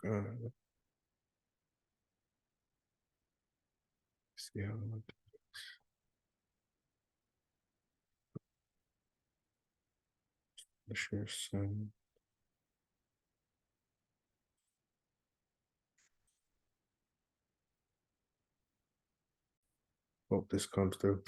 See how sure. Hope this comes through.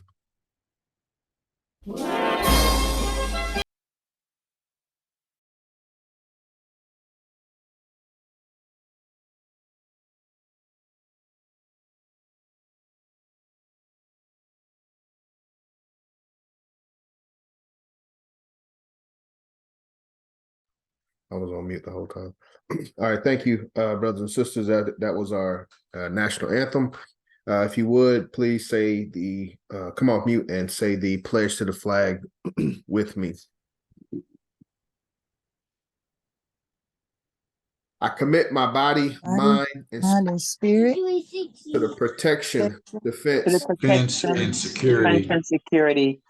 I was on mute the whole time. All right, thank you, brothers and sisters. That was our national anthem. If you would, please say the come off mute and say the pledge to the flag with me. I commit my body, mind, and spirit to the protection, defense, and security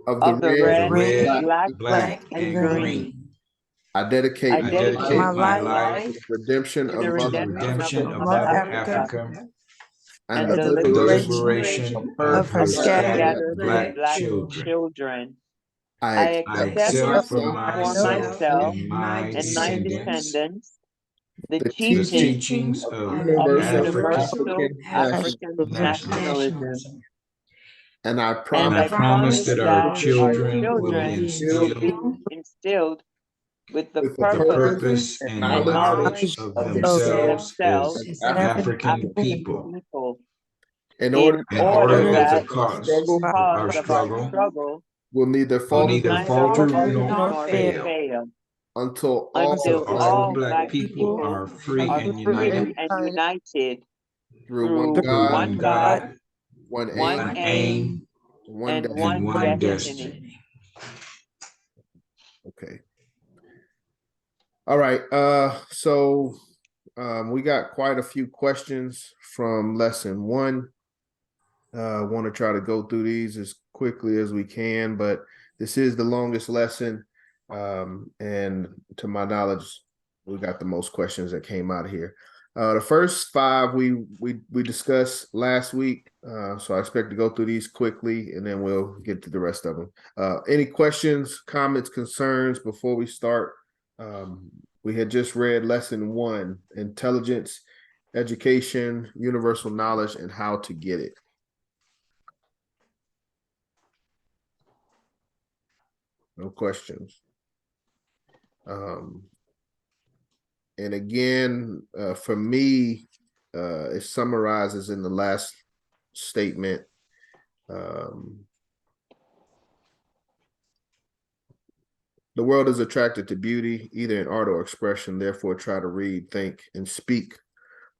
of of the red, red, black, and green. I dedicate my life to the redemption to the of Mother redemption of Mother Mother Africa, Africa and and the the liberation liberation of her scattered black black children. children. I I accept for myself and my descendants the the teachings of of universal African nationalism. And I And I promise promise that that our our children children will be instilled with the with the purpose and and knowledge of of themselves themselves as as African African people, in in order that struggle the cause of our struggle will neither will falter neither falter nor fail until until all black people people are free and united through through one God, one one aim, and one destiny. Okay. All right. So we got quite a few questions from lesson one. Want to try to go through these as quickly as we can, but this is the longest lesson. And to my knowledge, we got the most questions that came out of here. The first five we discussed last week, so I expect to go through these quickly, and then we'll get to the rest of them. Any questions, comments, concerns before we start? We had just read lesson one: intelligence, education, universal knowledge, and how to get it. No questions. And again, for me, it summarizes in the last statement. The world is attracted to beauty, either in art or expression. Therefore, try to read, think, and speak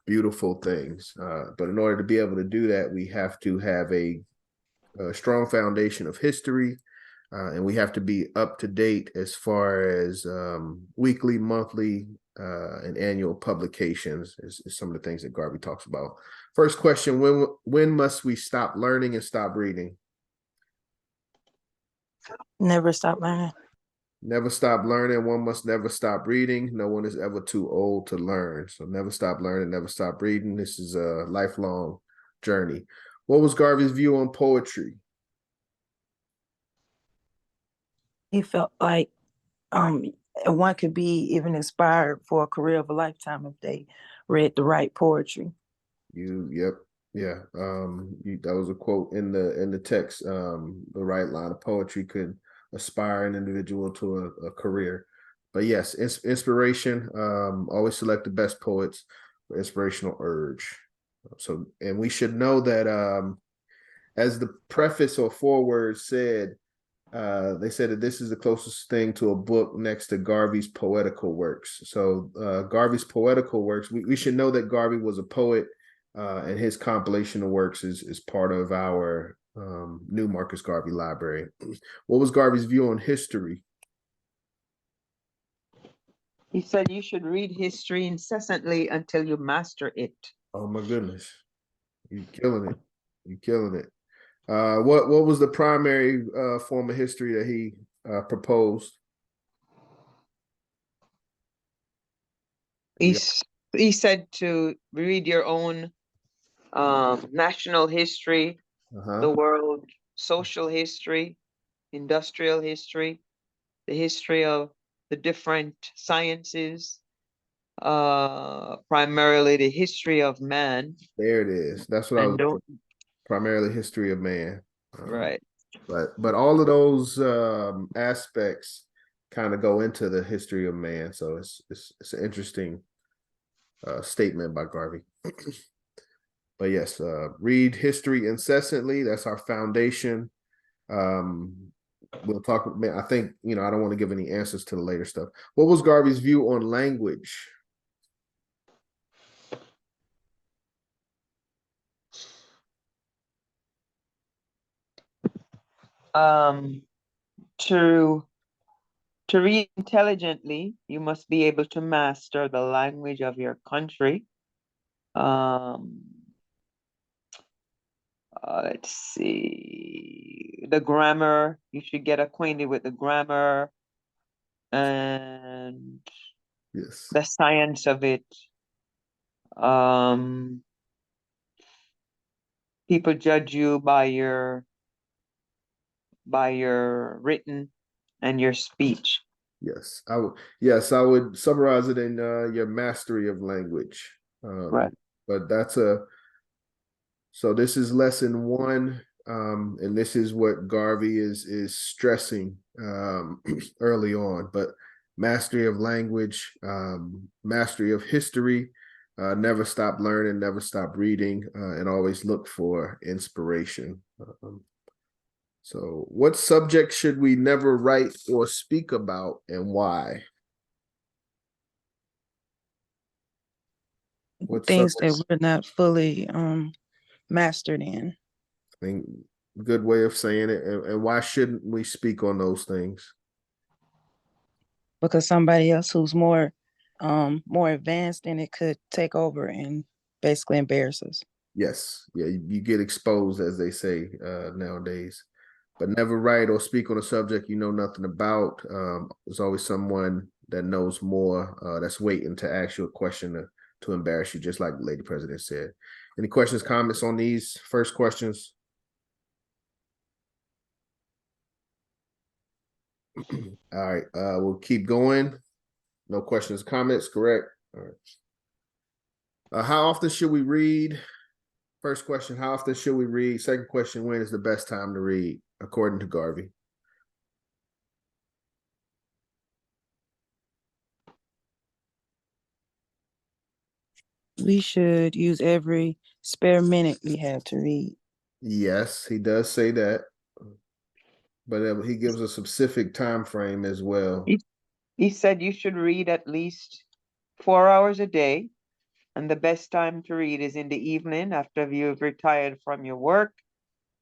beautiful things. But in order to be able to do that, we have to have a strong foundation of history, and we have to be up to date as far as weekly, monthly, and annual publications is some of the things that Garvey talks about. First question: when must we stop learning and stop reading? Never stop learning. Never stop learning. One must never stop reading. No one is ever too old to learn. So never stop learning, never stop reading. This is a lifelong journey. What was Garvey's view on poetry? He felt like one could be even inspired for a career of a lifetime if they read the right poetry. Yep. Yeah. That was a quote in the text. The right line of poetry could aspire an individual to a career. But yes, inspiration. Always select the best poets for inspirational urge. So, and we should know that as the preface or foreword said, they said that this is the closest thing to a book next to Garvey's poetical works. So Garvey's poetical works, we should know that Garvey was a poet, and his compilation of works is part of our new Marcus Garvey library. What was Garvey's view on history? He said you should read history incessantly until you master it. Oh my goodness. You're killing it. You're killing it. What was the primary form of history that he proposed? He he said to read your own national history, the world social history, industrial history, the history of the different sciences, primarily the history of man. There it is. That's what I And was primarily history of man. Right. But all of those aspects kind of go into the history of man. So it's an interesting statement by Garvey. But yes, read history incessantly. That's our foundation. We'll talk. I think, I don't want to give any answers to the later stuff. What was Garvey's view on language? To read intelligently, you must be able to master the language of your country. Let's see, the grammar, you should get acquainted with the grammar and Yes. the science of it. People judge you by your written and your speech. Yes, I would. Yes, I would summarize it in your mastery of language. Right. But so this is lesson 1, and this is what Garvey is stressing early on. But mastery of language, mastery of history, never stop learning, never stop reading, and always look for inspiration. So what subject should we never write or speak about, and why? What Things subjects? that we're not fully mastered in. I think good way of saying it. And why shouldn't we speak on those things? Because somebody else who's more advanced in it could take over and basically embarrass us. Yes. Yeah, you get exposed, as they say nowadays. But never write or speak on a subject you know nothing about. There's always someone that knows more that's waiting to ask you a question to embarrass you, just like the Lady President said. Any questions, comments on these first questions? All right, we'll keep going. No questions, comments, correct? All right. How often should we read? First question, how often should we read? Second question, when is the best time to read, according to Garvey? We should use every spare minute we have to read. Yes, he does say that, but he gives a specific time frame as well. He said you should read at least 4 hours a day, and the best time to read is in the evening after you've retired from your work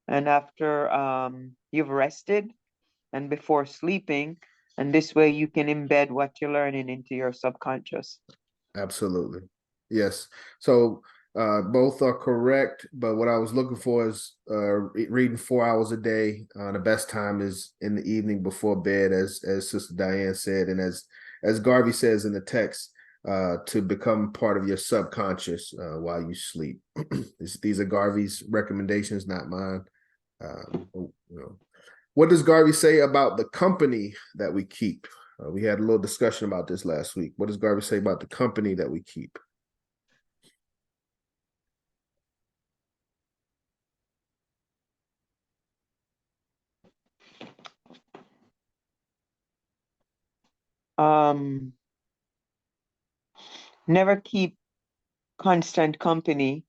and after you've rested and before sleeping. And this way you can embed what you're learning into your subconscious. Absolutely. Yes. So both are correct, but what I was looking for is reading 4 hours a day. The best time is in the evening before bed, as Sister Diane said, and as Garvey says in the text, to become part of your subconscious while you sleep. These are Garvey's recommendations, not mine. What does Garvey say about the company that we keep? We had a little discussion about this last week. What does Garvey say about the company that we keep? Never keep constant company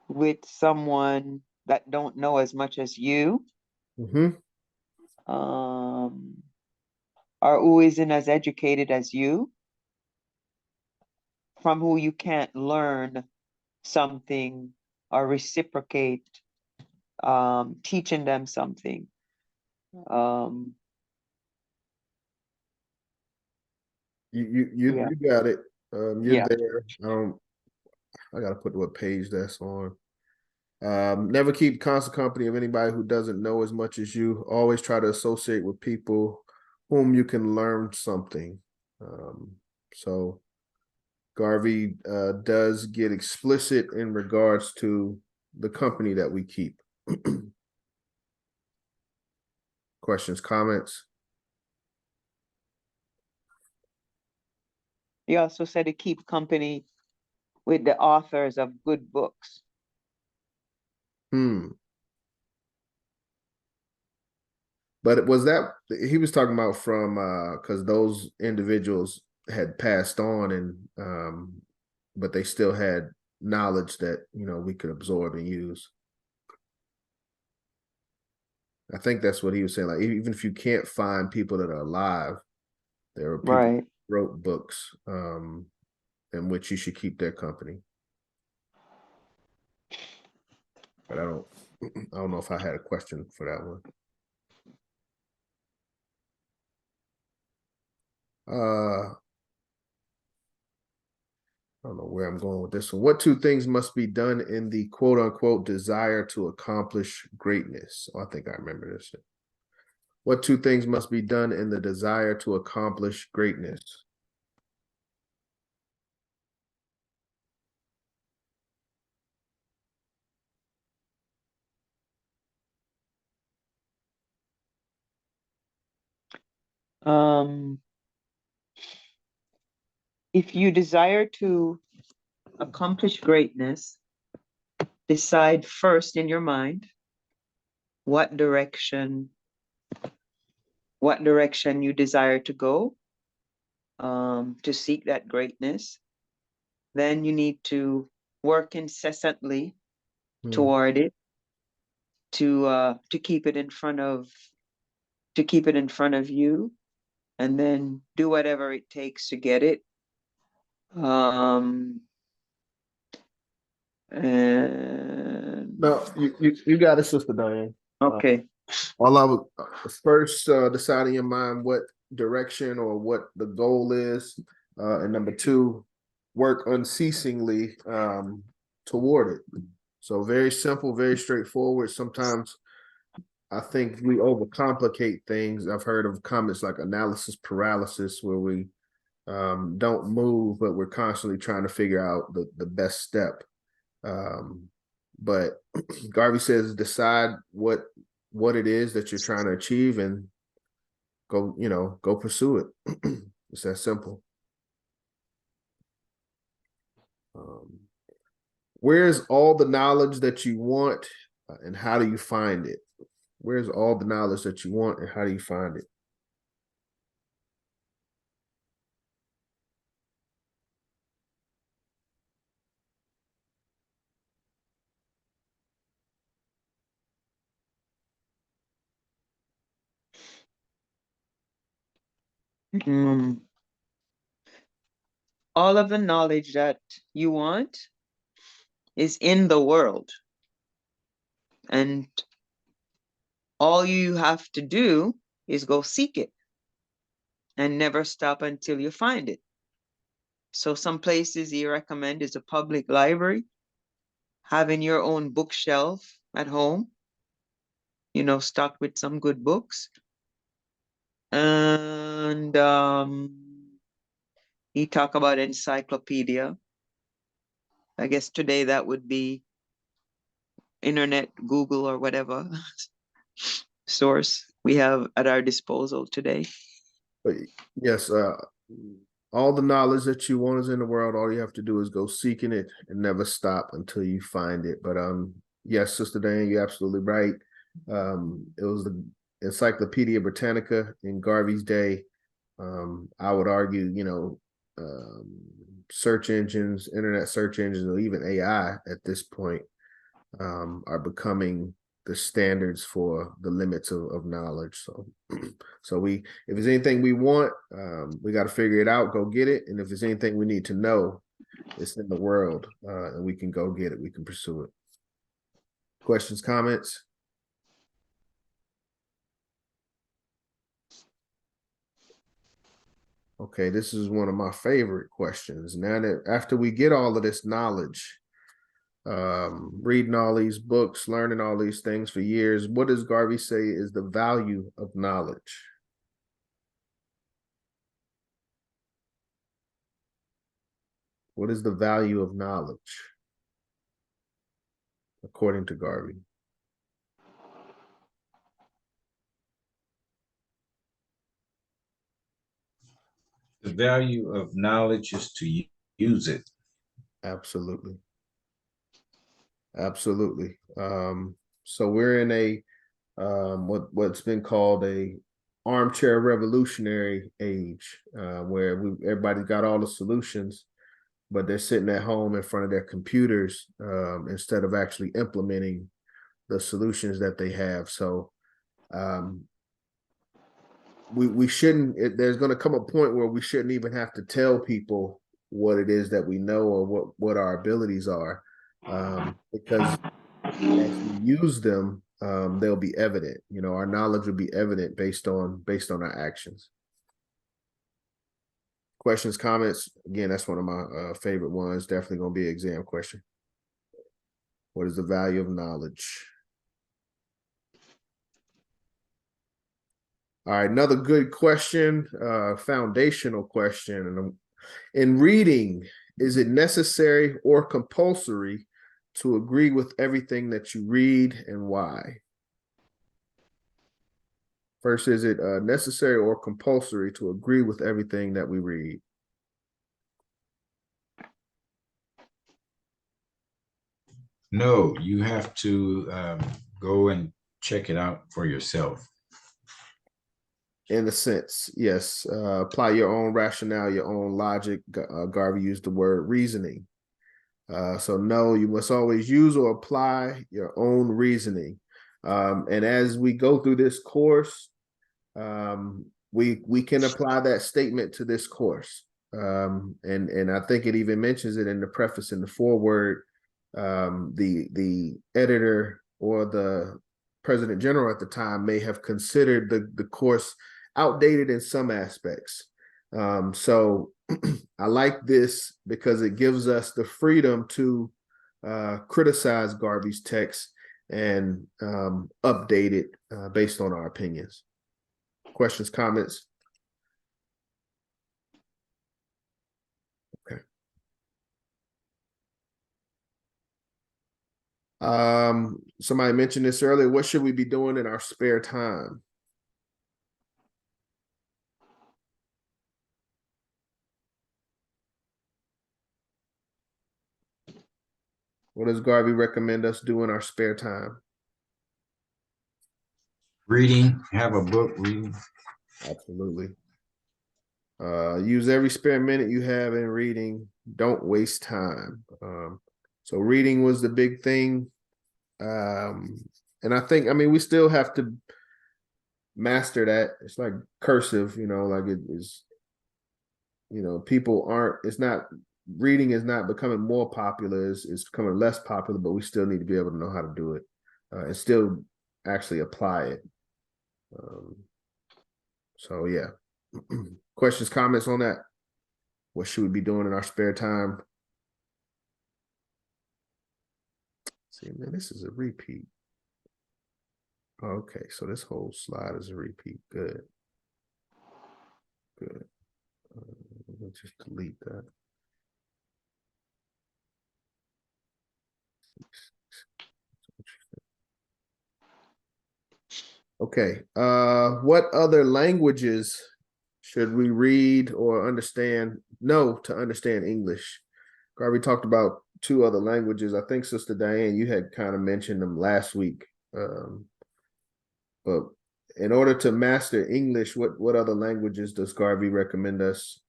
with someone that don't know as much as you, or who isn't as educated as you, from who you can't learn something or reciprocate teaching them something. You got it. You're Yeah. there. I gotta put what page that's on. Never keep constant company of anybody who doesn't know as much as you. Always try to associate with people whom you can learn something. So Garvey does get explicit in regards to the company that we keep. Questions, comments? He also said to keep company with the authors of good books. But was that he was talking about from because those individuals had passed on and but they still had knowledge that we could absorb and use. I think that's what he was saying. Like even if you can't find people that are alive, there are people Right. who wrote books in which you should keep their company. But I don't know if I had a question for that one. I don't know where I'm going with this one. What two things must be done in the quote unquote desire to accomplish greatness? Oh, I think I remember this. What two things must be done in the desire to accomplish greatness? If you desire to accomplish greatness, decide first in your mind what direction you desire to go to seek that greatness. Then you need to work incessantly toward it to keep it in front of you, and then do whatever it takes to get it. And No, you got it, Sister Diane. okay. All I was first decide in your mind what direction or what the goal is, and number two, work unceasingly toward it. So very simple, very straightforward. Sometimes I think we overcomplicate things. I've heard of comments like analysis paralysis, where we don't move, but we're constantly trying to figure out the best step. But Garvey says decide what it is that you're trying to achieve and go pursue it. It's that simple. Where's all the knowledge that you want, and how do you find it? Where's all the knowledge that you want, and how do you find it? All of the knowledge that you want is in the world, and all you have to do is go seek it and never stop until you find it. So some places he recommend is a public library, having your own bookshelf at home, stocked with some good books. And he talked about encyclopedia. I guess today that would be internet, Google, or whatever source we have at our disposal today. But yes, all the knowledge that you want is in the world. All you have to do is go seeking it and never stop until you find it. But yes, Sister Diane, you're absolutely right. It was the Encyclopedia Britannica in Garvey's day. I would argue, search engines, internet search engines, or even AI at this point are becoming the standards for the limits of knowledge. So if there's anything we want, we got to figure it out, go get it. And if there's anything we need to know, it's in the world, and we can go get it. We can pursue it. Questions, comments? Okay, this is one of my favorite questions. Now that after we get all of this knowledge, reading all these books, learning all these things for years, what does Garvey say is the value of knowledge? What is the value of knowledge, according to Garvey? The value of knowledge is to use it. Absolutely. Absolutely. So we're in a what's been called a armchair revolutionary age, where everybody's got all the solutions, but they're sitting at home in front of their computers instead of actually implementing the solutions that they have. So we shouldn't. There's going to come a point where we shouldn't even have to tell people what it is that we know or what our abilities are, because as we use them, they'll be evident. You know, our knowledge will be evident based on our actions. Questions, comments? Again, that's one of my favorite ones. Definitely going to be an exam question. What is the value of knowledge? All right, another good question, foundational question. And in reading, is it necessary or compulsory to agree with everything that you read, and why? First, is it necessary or compulsory to agree with everything that we read? No, you have to go and check it out for yourself. In a sense, yes. Apply your own rationale, your own logic. Garvey used the word reasoning. So no, you must always use or apply your own reasoning. And as we go through this course, we can apply that statement to this course. And I think it even mentions it in the preface, in the foreword. The editor or the president general at the time may have considered the course outdated in some aspects. So I like this because it gives us the freedom to criticize Garvey's text and update it based on our opinions. Questions, comments? Okay. Somebody mentioned this earlier. What should we be doing in our spare time? What does Garvey recommend us do in our spare time? Reading, have a book, reading. Absolutely. Use every spare minute you have in reading. Don't waste time. So reading was the big thing. And I think, I mean, we still have to master that. It's like cursive, you know, like it is, you know, people aren't, it's not, reading is not becoming more popular, it's becoming less popular, but we still need to be able to know how to do it and still actually apply it. So yeah. Questions, comments on that? What should we be doing in our spare time? See, man, this is a repeat. Okay, so this whole slide is a repeat. Good. Good. Let's just delete that. Okay. What other languages should we read or understand? No, to understand English. Garvey talked about 2 other languages. I think Sister Diane, you had kind of mentioned them last week. But in order to master English, what other languages does Garvey recommend us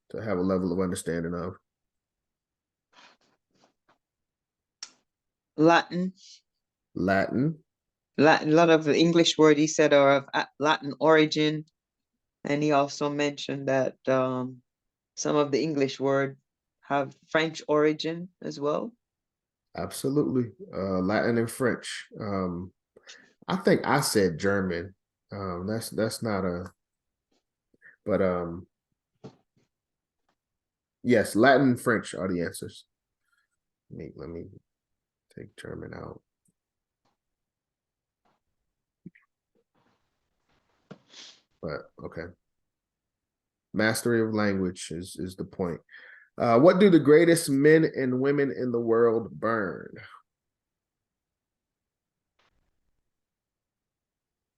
to have a level of understanding of? Latin. Latin. Latin, a lot of the English word he said are of Latin origin. And he also mentioned that some of the English word have French origin as well. Absolutely. Latin and French. I think I said German. That's not a, but yes, Latin and French are the answers. Let me take German out. But okay. Mastery of language is the point. What do the greatest men and women in the world burn?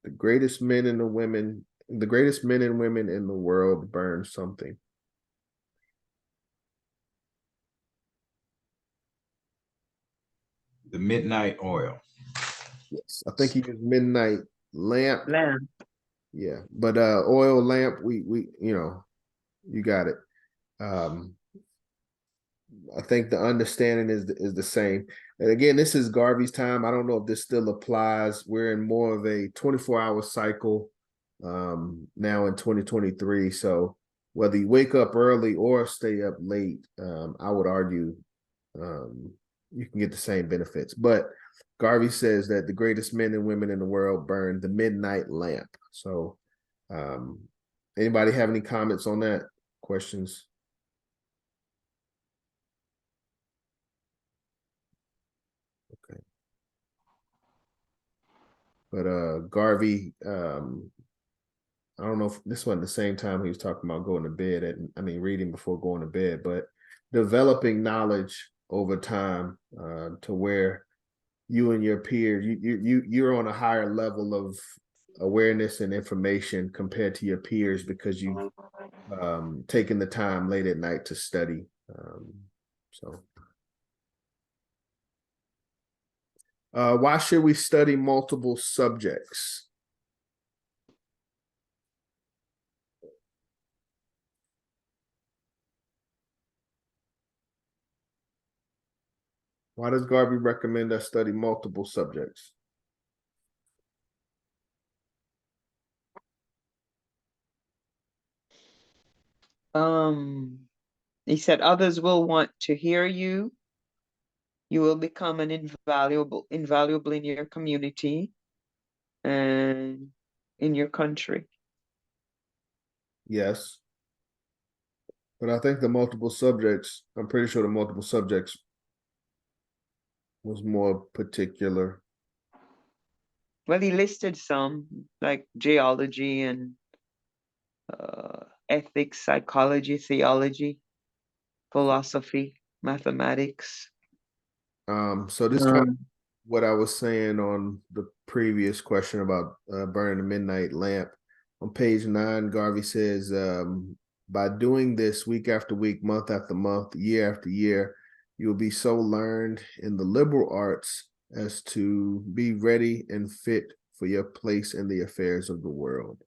The greatest men and women in the world burn something. The midnight oil. Yes, I think he used midnight lamp. Lamb. Yeah, but oil lamp, we you got it. I think the understanding is the same. And again, this is Garvey's time. I don't know if this still applies. We're in more of a 24-hour cycle now in 2023. So whether you wake up early or stay up late, I would argue you can get the same benefits. But Garvey says that the greatest men and women in the world burn the midnight lamp. So anybody have any comments on that? Questions? Okay. But Garvey, I don't know if this wasn't the same time he was talking about going to bed reading before going to bed, but developing knowledge over time to where you and your peers, you're on a higher level of awareness and information compared to your peers because you've taken the time late at night to study. So why should we study multiple subjects? Why does Garvey recommend us study multiple subjects? He said others will want to hear you. You will become an invaluable in your community and in your country. Yes. But I think the multiple subjects, I'm pretty sure the multiple subjects was more particular. Well, he listed some like geology and ethics, psychology, theology, philosophy, mathematics. So this kind of what I was saying on the previous question about burning the midnight lamp. On page 9, Garvey says, by doing this week after week, month after month, year after year, you'll be so learned in the liberal arts as to be ready and fit for your place in the affairs of the world.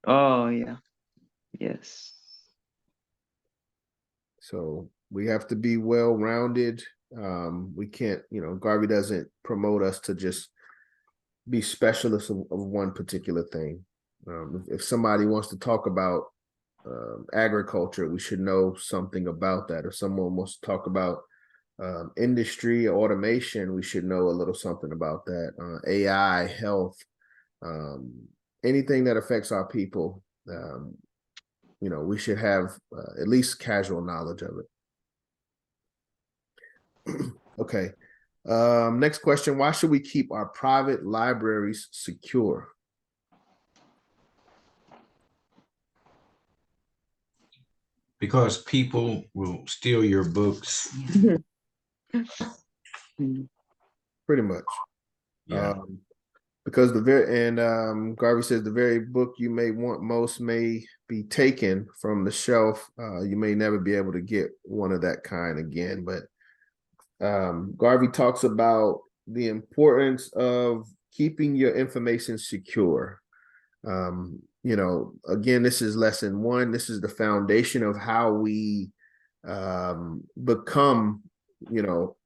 Oh, yeah. Yes. So we have to be well-rounded. We can't, Garvey doesn't promote us to just be specialists of one particular thing. If somebody wants to talk about agriculture, we should know something about that. If someone wants to talk about industry or automation, we should know a little something about that. AI, health, anything that affects our people, we should have at least casual knowledge of it. Okay. Next question. Why should we keep our private libraries secure? Because people will steal your books. Pretty much. Yeah. Because Garvey says the very book you may want most may be taken from the shelf. You may never be able to get one of that kind again. But Garvey talks about the importance of keeping your information secure. Again, this is lesson 1. This is the foundation of how we become,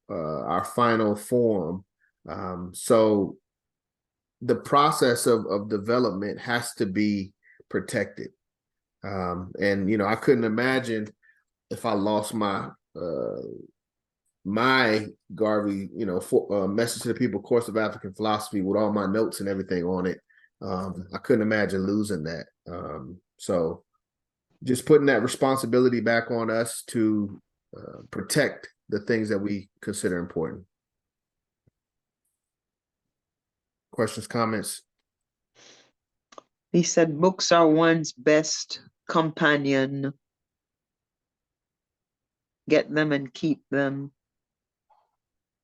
our final form. So the process of development has to be protected. I couldn't imagine if I lost my Garvey, message to the people, course of African philosophy with all my notes and everything on it. I couldn't imagine losing that. So just putting that responsibility back on us to protect the things that we consider important. Questions, comments? He said books are one's best companion. get them and keep them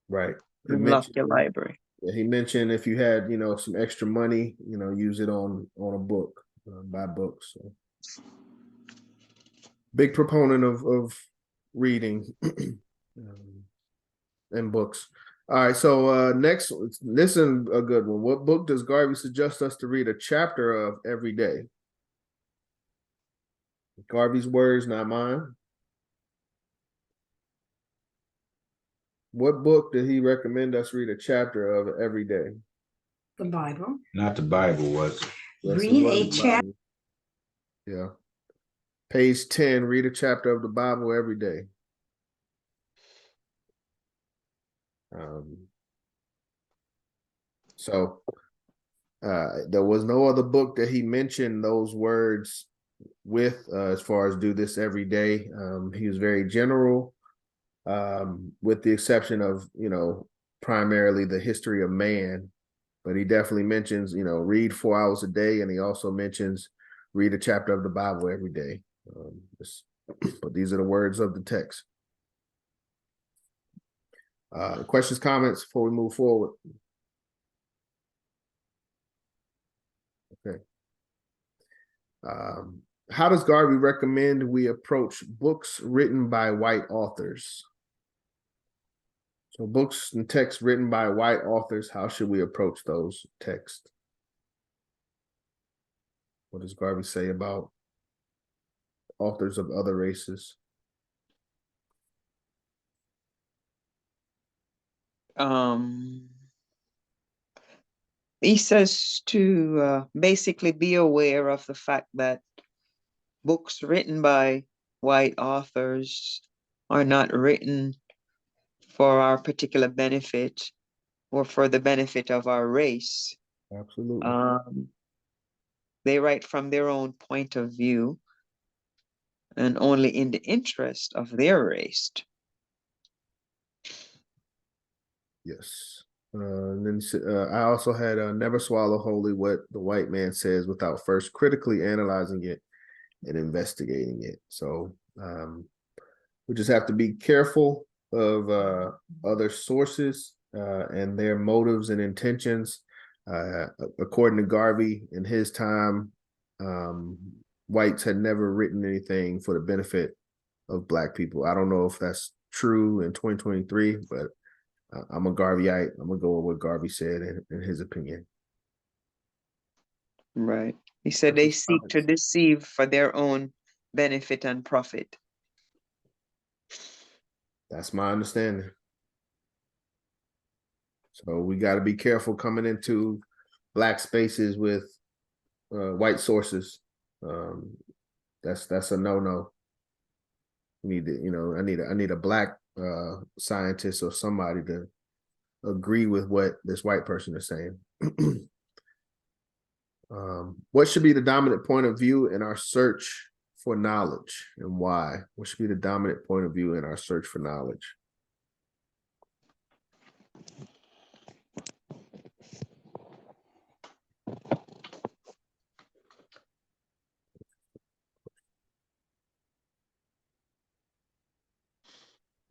Right. He and lock your mentioned, library. he mentioned if you had, some extra money, use it on a book, buy books. So. Big proponent of reading and books. All right, so next, this is a good one. What book does Garvey suggest us to read a chapter of every day? Garvey's words, not mine. What book did he recommend us read a chapter of every day? The Bible. Not the Bible, was it? Yes, it Read was a the chapter. Bible. Yeah. Page 10, read a chapter of the Bible every day. So there was no other book that he mentioned those words with as far as do this every day. He was very general, with the exception of, primarily the history of man. But he definitely mentions, read 4 hours a day. And he also mentions read a chapter of the Bible every day. But these are the words of the text. Questions, comments before we move forward? Okay. How does Garvey recommend we approach books written by white authors? So books and texts written by white authors, how should we approach those texts? What does Garvey say about authors of other races? He says to basically be aware of the fact that books written by white authors are not written for our particular benefit or for the benefit of our race. Absolutely. They write from their own point of view and only in the interest of their race. Yes. And then I also had never swallow wholly what the white man says without first critically analyzing it and investigating it. So we just have to be careful of other sources and their motives and intentions. According to Garvey, in his time, whites had never written anything for the benefit of Black people. I don't know if that's true in 2023, but I'm a Garveyite. I'm gonna go with what Garvey said in his opinion. Right. He said they seek to deceive for their own benefit and profit. That's my understanding. So we got to be careful coming into Black spaces with white sources. That's a no-no. We need to, I need a Black scientist or somebody to agree with what this white person is saying. What should be the dominant point of view in our search for knowledge, and why? What should be the dominant point of view in our search for knowledge?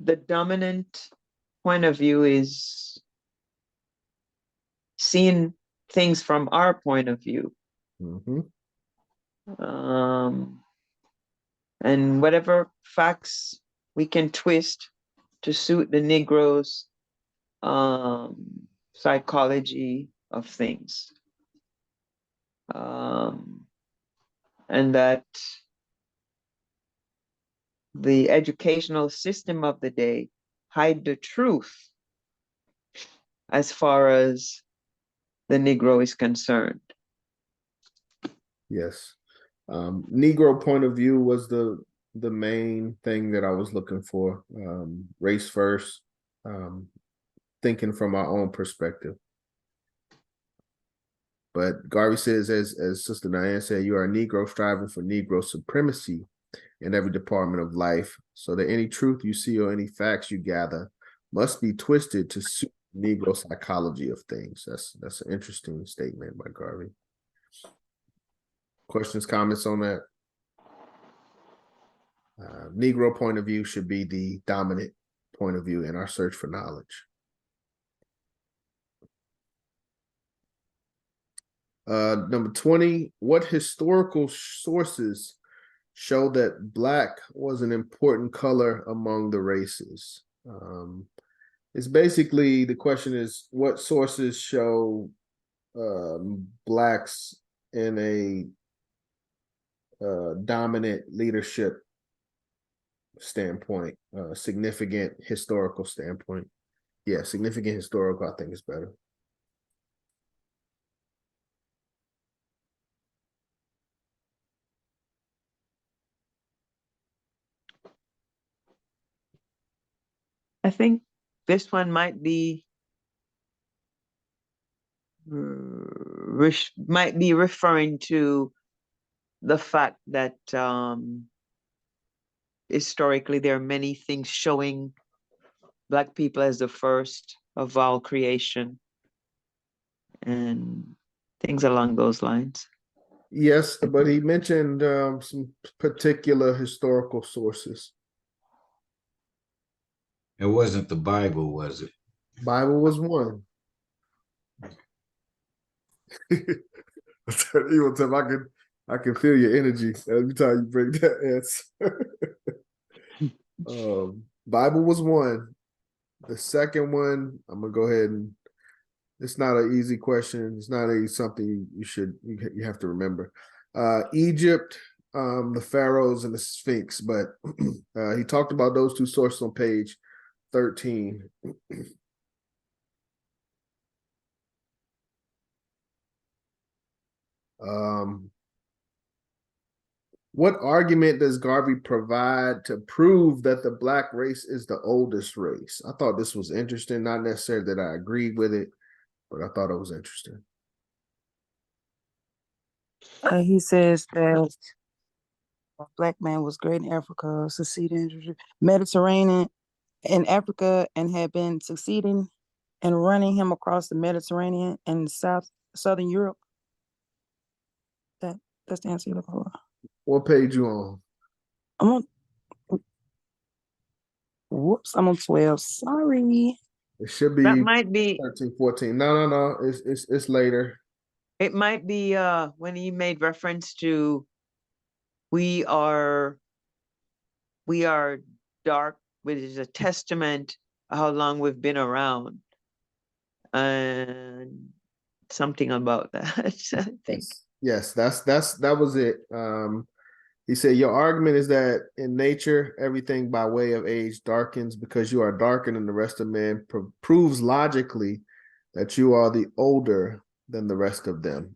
The dominant point of view is seeing things from our point of view. Mm-hmm. And whatever facts we can twist to suit the Negro's psychology of things. And that the educational system of the day hide the truth as far as the Negro is concerned. Yes. Negro point of view was the main thing that I was looking for. Race first, thinking from our own perspective. But Garvey says, as Sister Diane said, you are a Negro striving for Negro supremacy in every department of life, so that any truth you see or any facts you gather must be twisted to suit Negro psychology of things. That's an interesting statement by Garvey. Questions, comments on that? Negro point of view should be the dominant point of view in our search for knowledge. Number 20, what historical sources show that black was an important color among the races? It's basically, the question is, what sources show blacks in a dominant leadership standpoint, significant historical standpoint? Yeah, significant historical, I think is better. I think this one might be referring to the fact that historically there are many things showing black people as the first of all creation and things along those lines. Yes, but he mentioned some particular historical sources. It wasn't the Bible, was it? Bible was one. Even time I can feel your energy every time you bring that answer. Bible was one. The second one, I'm gonna go ahead and, it's not an easy question. It's not something you have to remember. Egypt, the pharaohs and the Sphinx, but he talked about those two sources on page 13. What argument does Garvey provide to prove that the black race is the oldest race? I thought this was interesting, not necessarily that I agreed with it, but I thought it was interesting. He says that a black man was great in Africa, succeeded in Mediterranean in Africa, and had been succeeding in running him across the Mediterranean and southern Europe. That's the answer you're looking for. What page you on? I'm on. Whoops, I'm on 12. Sorry. It should be That might be 13, 14. No. It's later. It might be when he made reference to we are dark, which is a testament of how long we've been around. And something about that, I think. Yes, that was it. He said, your argument is that in nature, everything by way of age darkens because you are darker than the rest of men, proves logically that you are the older than the rest of them.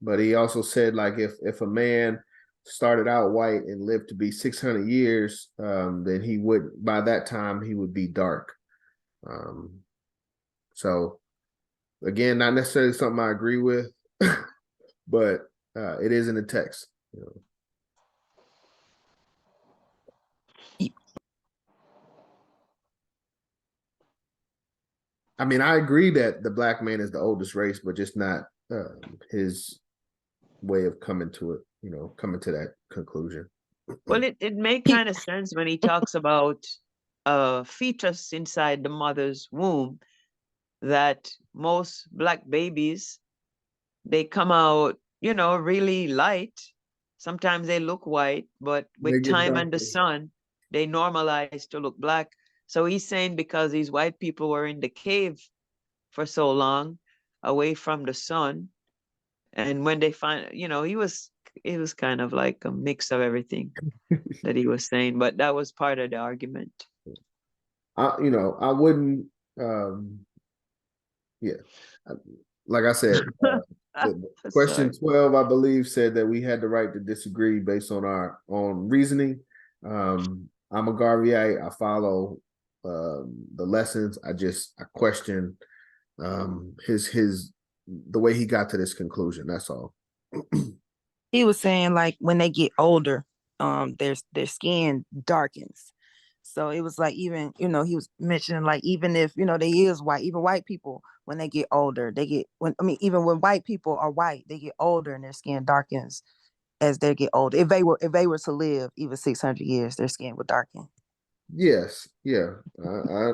But he also said, like, if a man started out white and lived to be 600 years, then he would, by that time, he would be dark. So again, not necessarily something I agree with, but it is in the text. You know. I mean, I agree that the black man is the oldest race, but just not his way of coming to it, coming to that conclusion. Well, it made kind of sense when he talks about a fetus inside the mother's womb, that most black babies, they come out, really light. Sometimes they look white, but with time and the sun, they normalize to look black. So he's saying because these white people were in the cave for so long, away from the sun, and when they find, it was kind of like a mix of everything that he was saying, but that was part of the argument. I wouldn't, like I said, question 12, I believe, said that we had the right to disagree based on our own reasoning. I'm a Garveyite. I follow the lessons. I question the way he got to this conclusion. That's all. He was saying, like, when they get older, their skin darkens. So it was like, even, he was mentioning, like, even if, they is white, even white people, when they get older, even when white people are white, they get older and their skin darkens as they get older. If they were to live even 600 years, their skin would darken. Yes, yeah, I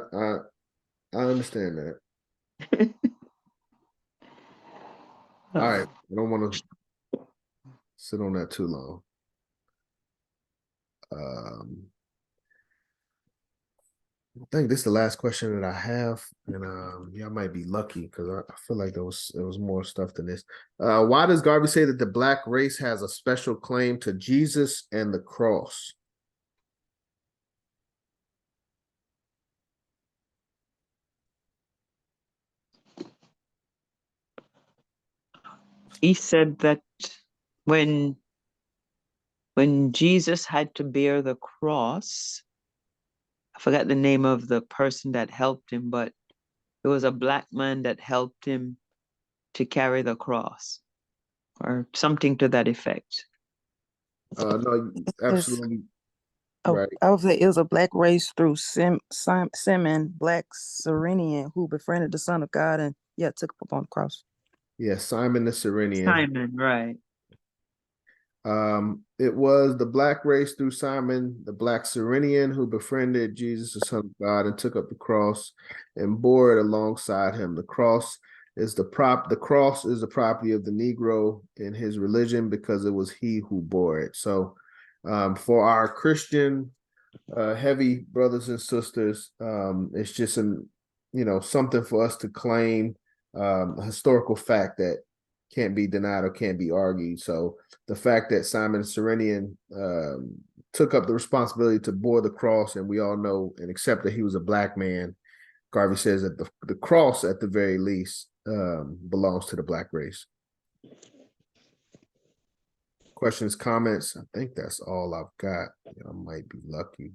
understand that. All right, I don't want to sit on that too long. I think this is the last question that I have, and y'all might be lucky because I feel like there was more stuff than this. Why does Garvey say that the black race has a special claim to Jesus and the cross? He said that when Jesus had to bear the cross, I forgot the name of the person that helped him, but it was a black man that helped him to carry the cross, or something to that effect. No, absolutely right. I would say it was a black race through Simon, black Cyrenian, who befriended the Son of God and took up on the cross. Yeah, Simon the Cyrenian. Simon, right. It was the black race through Simon, the black Cyrenian, who befriended Jesus, the Son of God, and took up the cross and bore it alongside him. The cross is the property of the Negro in his religion because it was he who bore it. So, for our Christian heavy brothers and sisters, it's just something for us to claim, a historical fact that can't be denied or can't be argued. So the fact that Simon Cyrenian took up the responsibility to bore the cross, and we all know and accept that he was a black man, Garvey says that the cross, at the very least, belongs to the black race. Questions, comments? I think that's all I've got. I might be lucky.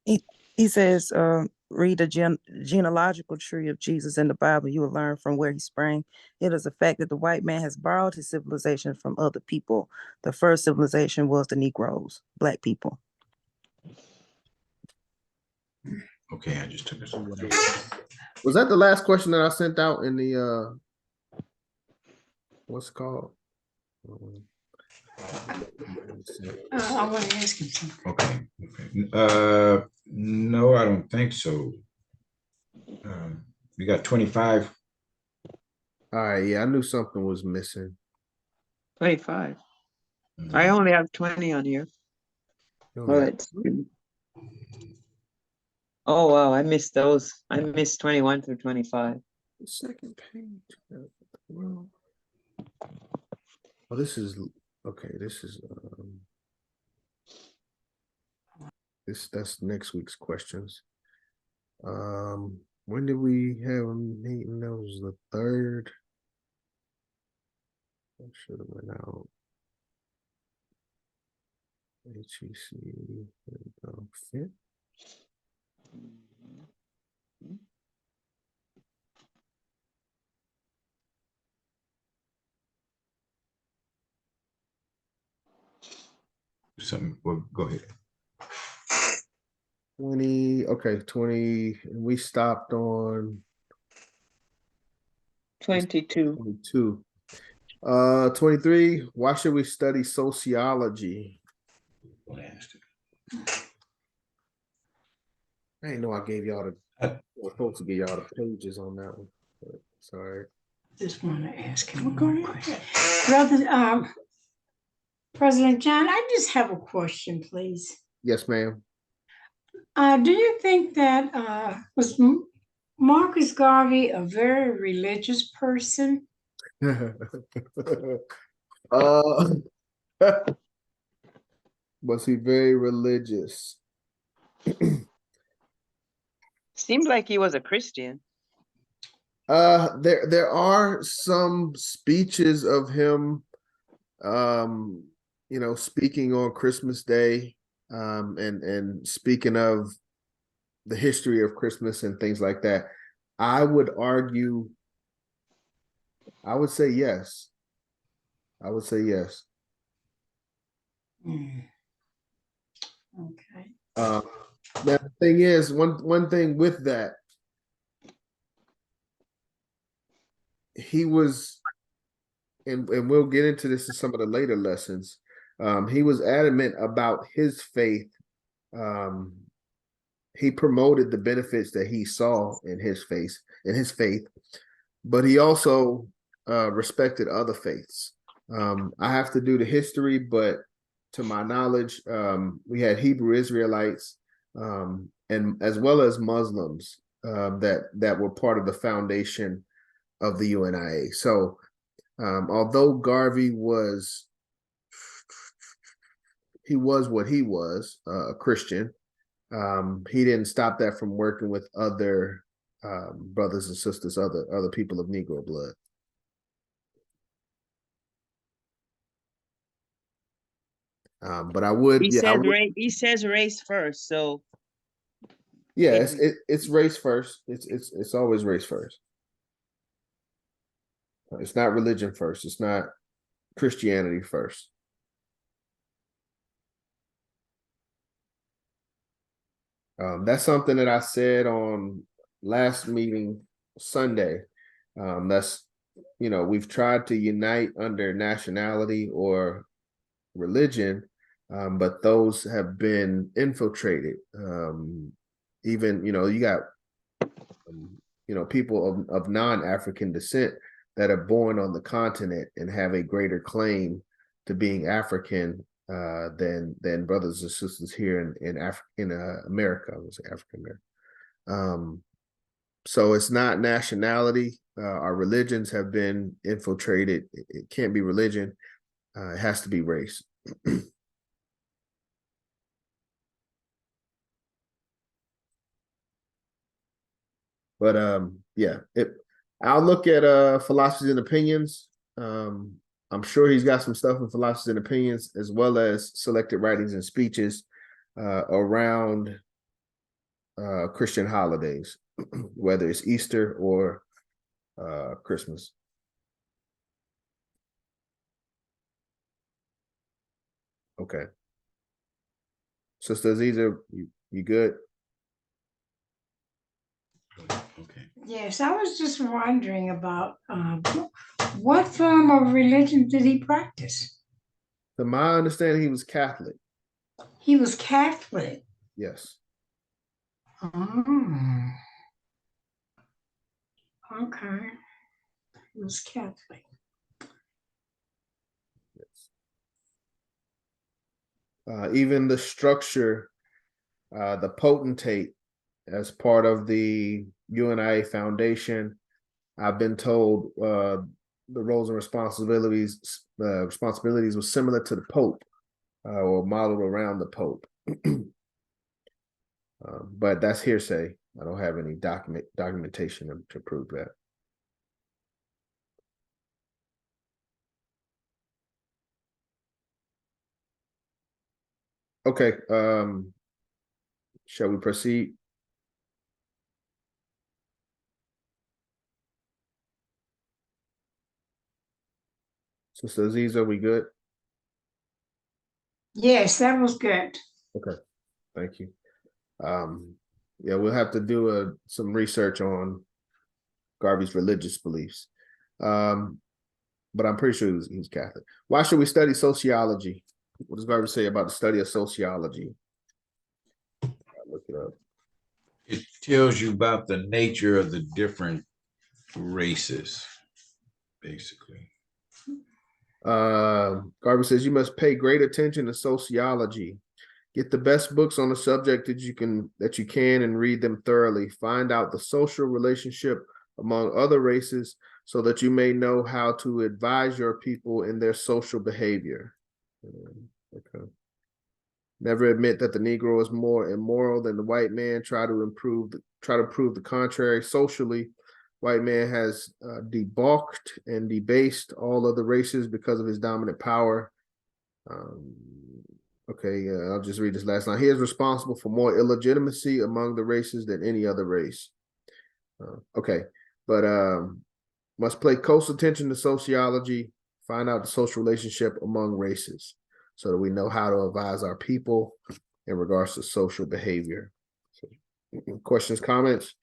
He says, read the genealogical tree of Jesus in the Bible. You will learn from where he sprang. It is a fact that the white man has borrowed his civilization from other people. The first civilization was the Negroes, black people. Okay, I just took this. Was that the last question that I sent out in the what's it called? I want to ask him something. Okay. No, I don't think so. We got 25. All right, yeah, I knew something was missing. 25. I only have 20 on here. Oh, wow, I missed those. I missed 21 through 25. The second page. Oh, this is okay. This is that's next week's questions. When did we have a meeting? That was the 3rd. I should have went out. HEC. Fit. Something. Well, go ahead. 20. Okay, 20. And we stopped on 22. 22. 23. Why should we study sociology? I didn't know I gave y'all I was supposed to give y'all the pages on that one. But sorry. Just want to ask him one question. Brother, President John, I just have a question, please. Yes, ma'am. Do you think that was Marcus Garvey a very religious person? Was he very religious? Seemed like he was a Christian. There are some speeches of him, speaking on Christmas Day, and speaking of the history of Christmas and things like that. I would say yes. I would say yes. Okay. Now the thing is, one thing with that, he was, and we'll get into this in some of the later lessons, He was adamant about his faith. He promoted the benefits that he saw in his faith, but he also respected other faiths. I have to do the history, but to my knowledge, we had Hebrew Israelites and as well as Muslims that were part of the foundation of the UNIA. So although Garvey was what he was, a Christian, he didn't stop that from working with other brothers and sisters, other people of Negro blood. But I would, He says race first, so yeah, it's race first. It's always race first. It's not religion first. It's not Christianity first. That's something that I said on last meeting Sunday. That's, we've tried to unite under nationality or religion, but those have been infiltrated. Even, you got, people of non-African descent that are born on the continent and have a greater claim to being African than brothers and sisters here in America. I would say African American. So it's not nationality. Our religions have been infiltrated. It can't be religion. It has to be race. But yeah, I'll look at philosophies and opinions. I'm sure he's got some stuff in philosophies and opinions, as well as selected writings and speeches around Christian holidays, whether it's Easter or Christmas. Okay. Sister Aziza, you good? Okay. Yes, I was just wondering about what form of religion did he practice? To my understanding, he was Catholic. He was Catholic. Yes. Oh, okay. He was Catholic. Even the structure, the potentate as part of the UNIA Foundation, I've been told the roles and responsibilities were similar to the Pope or modeled around the Pope. But that's hearsay. I don't have any documentation to prove that. Okay. Shall we proceed? Sister Aziza, we good? Yes, that was good. Okay, thank you. Yeah, we'll have to do some research on Garvey's religious beliefs. But I'm pretty sure he was Catholic. Why should we study sociology? What does Garvey say about the study of sociology? I'll look it up. It tells you about the nature of the different races, basically. Garvey says you must pay great attention to sociology. Get the best books on the subject that you can and read them thoroughly. Find out the social relationship among other races so that you may know how to advise your people in their social behavior. Okay. Never admit that the Negro is more immoral than the white man. Try to prove the contrary. Socially, white man has debauched and debased all other races because of his dominant power. Okay, I'll just read this last line. He is responsible for more illegitimacy among the races than any other race. Okay, but must pay close attention to sociology, find out the social relationship among races so that we know how to advise our people in regards to social behavior. So, questions, comments?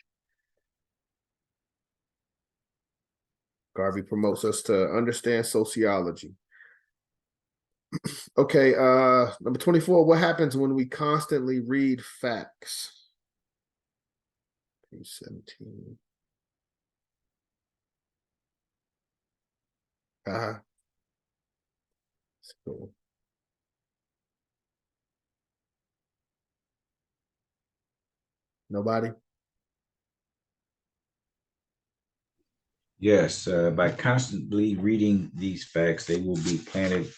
Garvey promotes us to understand sociology. Okay, number 24, what happens when we constantly read facts? Page 17. Uh-huh. So, nobody? Yes, by constantly reading these facts, they will be planted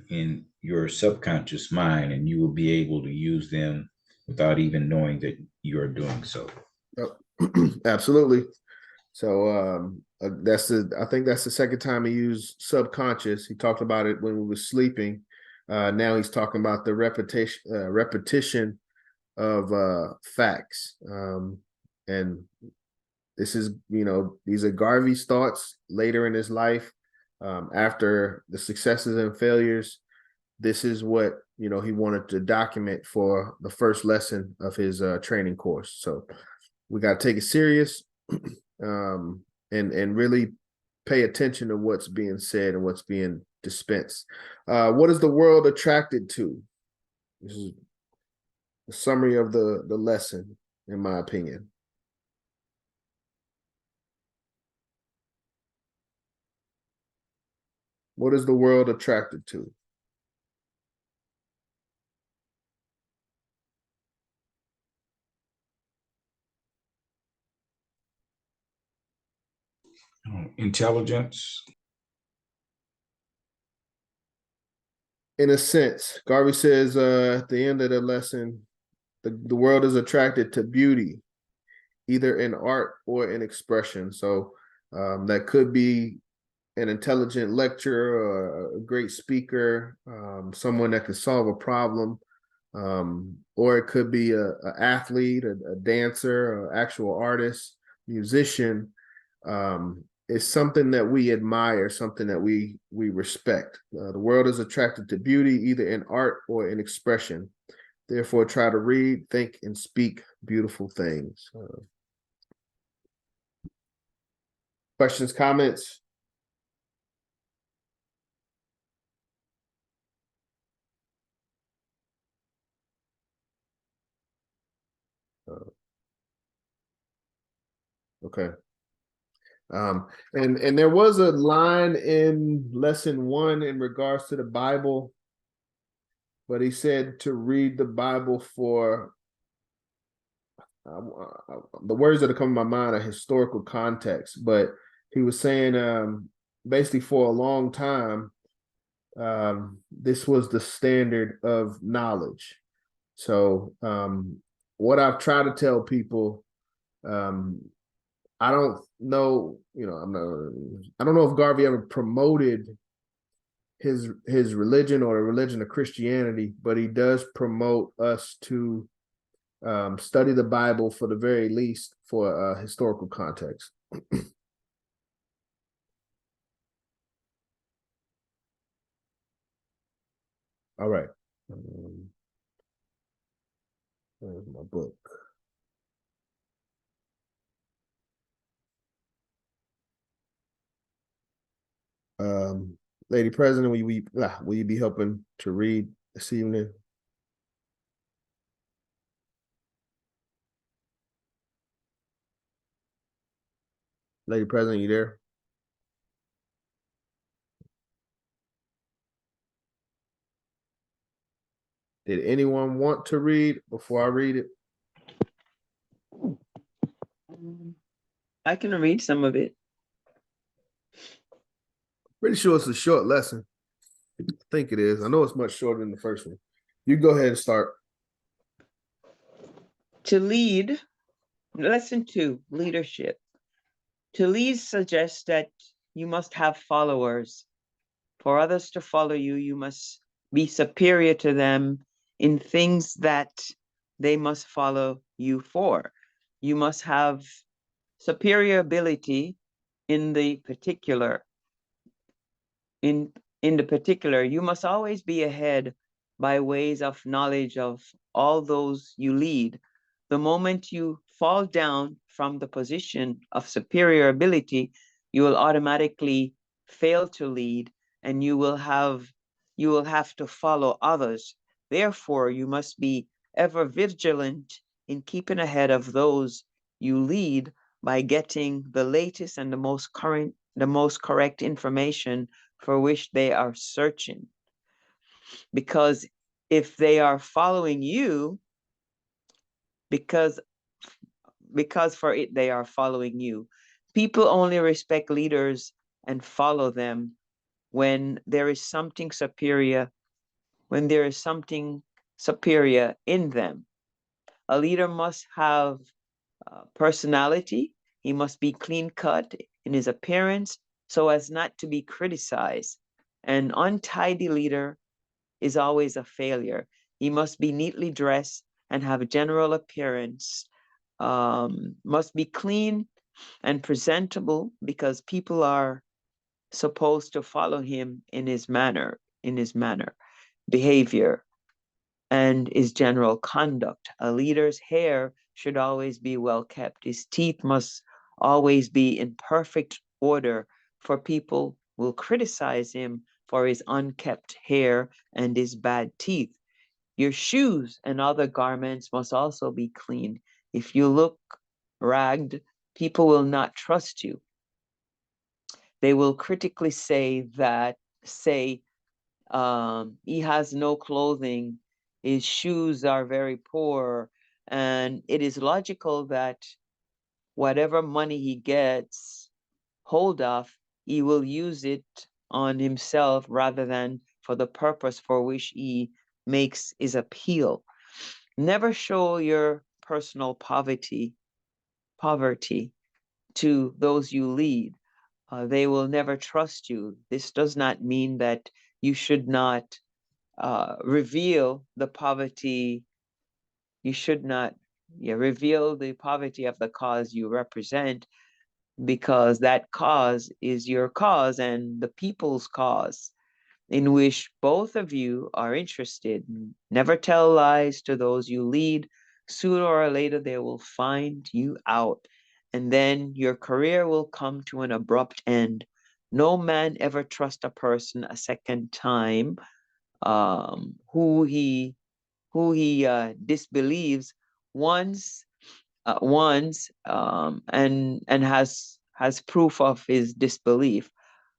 in your subconscious mind, and you will be able to use them without even knowing that you are doing so. Yep. Absolutely. So I think that's the second time he used subconscious. He talked about it when we were sleeping. Now he's talking about the repetition of facts. And this is, these are Garvey's thoughts later in his life, after the successes and failures. This is what, he wanted to document for the first lesson of his training course. So we got to take it serious, and really pay attention to what's being said and what's being dispensed. What is the world attracted to? This is a summary of the lesson, in my opinion. What is the world attracted to? Intelligence. In a sense, Garvey says at the end of the lesson, the world is attracted to beauty, either in art or in expression. So that could be an intelligent lecturer or a great speaker, someone that can solve a problem, or it could be a athlete, a dancer, an actual artist, musician. It's something that we admire, something that we respect. The world is attracted to beauty, either in art or in expression. Therefore, try to read, think, and speak beautiful things. Questions, comments? Okay. And there was a line in lesson 1 in regards to the Bible, but he said to read the Bible for the words that are coming to my mind are historical context, but he was saying basically for a long time, this was the standard of knowledge. So what I've tried to tell people, I don't know, I don't know if Garvey ever promoted his religion or the religion of Christianity, but he does promote us to study the Bible for the very least for historical context. All right. Where's my book? Lady President, will you be helping to read this evening? Lady President, you there? Did anyone want to read before I read it? I can read some of it. Pretty sure it's a short lesson. I think it is. I know it's much shorter than the first one. You go ahead and start. To lead, lesson 2, leadership. To lead suggests that you must have followers. For others to follow you, you must be superior to them in things that they must follow you for. You must have superior ability in the particular. In the particular, you must always be ahead by ways of knowledge of all those you lead. The moment you fall down from the position of superior ability, you will automatically fail to lead, and you you will have to follow others. Therefore, you must be ever vigilant in keeping ahead of those you lead by getting the latest and the most correct information for which they are searching. Because if they are following you, because for it they are following you. People only respect leaders and follow them when there is something superior, in them. A leader must have personality. He must be clean cut in his appearance so as not to be criticized. An untidy leader is always a failure. He must be neatly dressed and have a general appearance, must be clean and presentable because people are supposed to follow him in his manner, behavior, and his general conduct. A leader's hair should always be well kept. His teeth must always be in perfect order, for people will criticize him for his unkept hair and his bad teeth. Your shoes and other garments must also be clean. If you look ragged, people will not trust you. They will critically say, he has no clothing, his shoes are very poor, and it is logical that whatever money he gets hold of, he will use it on himself rather than for the purpose for which he makes his appeal. Never show your personal poverty to those you lead. They will never trust you. This does not mean that you should not reveal the poverty. You should not reveal the poverty of the cause you represent, because that cause is your cause and the people's cause in which both of you are interested. Never tell lies to those you lead. Sooner or later, they will find you out, and then your career will come to an abrupt end. No man ever trusts a person a second time who he disbelieves once and has proof of his disbelief.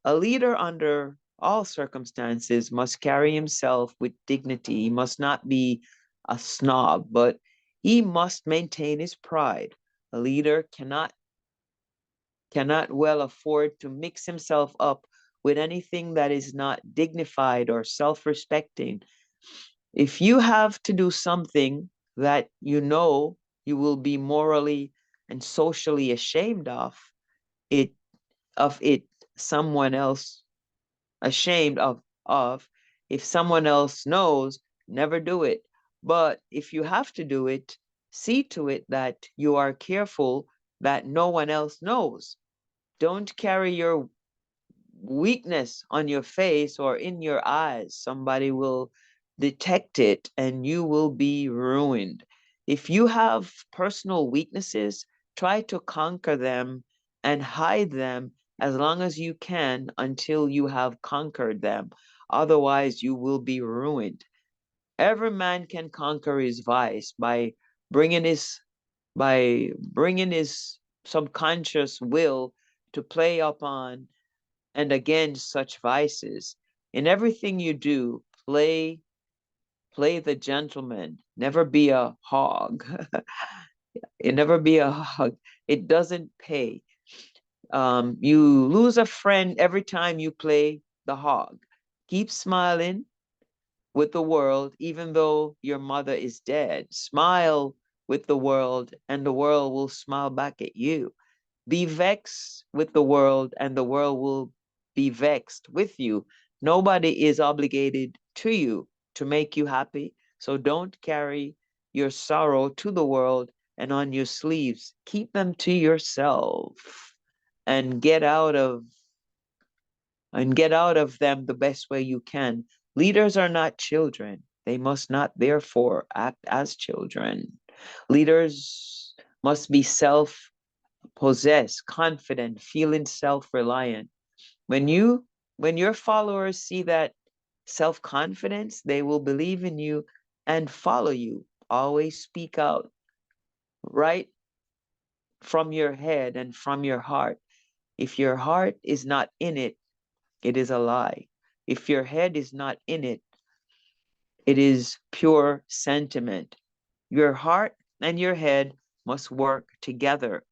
A leader under all circumstances must carry himself with dignity. He must not be a snob, but he must maintain his pride. A leader cannot well afford to mix himself up with anything that is not dignified or self-respecting. If you have to do something that you know you will be morally and socially ashamed of it, someone else ashamed of, if someone else knows, never do it. But if you have to do it, see to it that you are careful that no one else knows. Don't carry your weakness on your face or in your eyes. Somebody will detect it and you will be ruined. If you have personal weaknesses, try to conquer them and hide them as long as you can until you have conquered them. Otherwise, you will be ruined. Every man can conquer his vice by bringing his subconscious will to play upon and against such vices. In everything you do, play the gentleman. Never be a hog. Never be a hog. It doesn't pay. You lose a friend every time you play the hog. Keep smiling with the world, even though your mother is dead. Smile with the world, and the world will smile back at you. Be vexed with the world, and the world will be vexed with you. Nobody is obligated to you to make you happy, so don't carry your sorrow to the world and on your sleeves. Keep them to yourself and get out of them the best way you can. Leaders are not children. They must not therefore act as children. Leaders must be self-possessed, confident, feeling self-reliant. When your followers see that self-confidence, they will believe in you and follow you. Always speak out right from your head and from your heart. If your heart is not in it, it is a lie. If your head is not in it, it is pure sentiment. Your heart and your head must work together.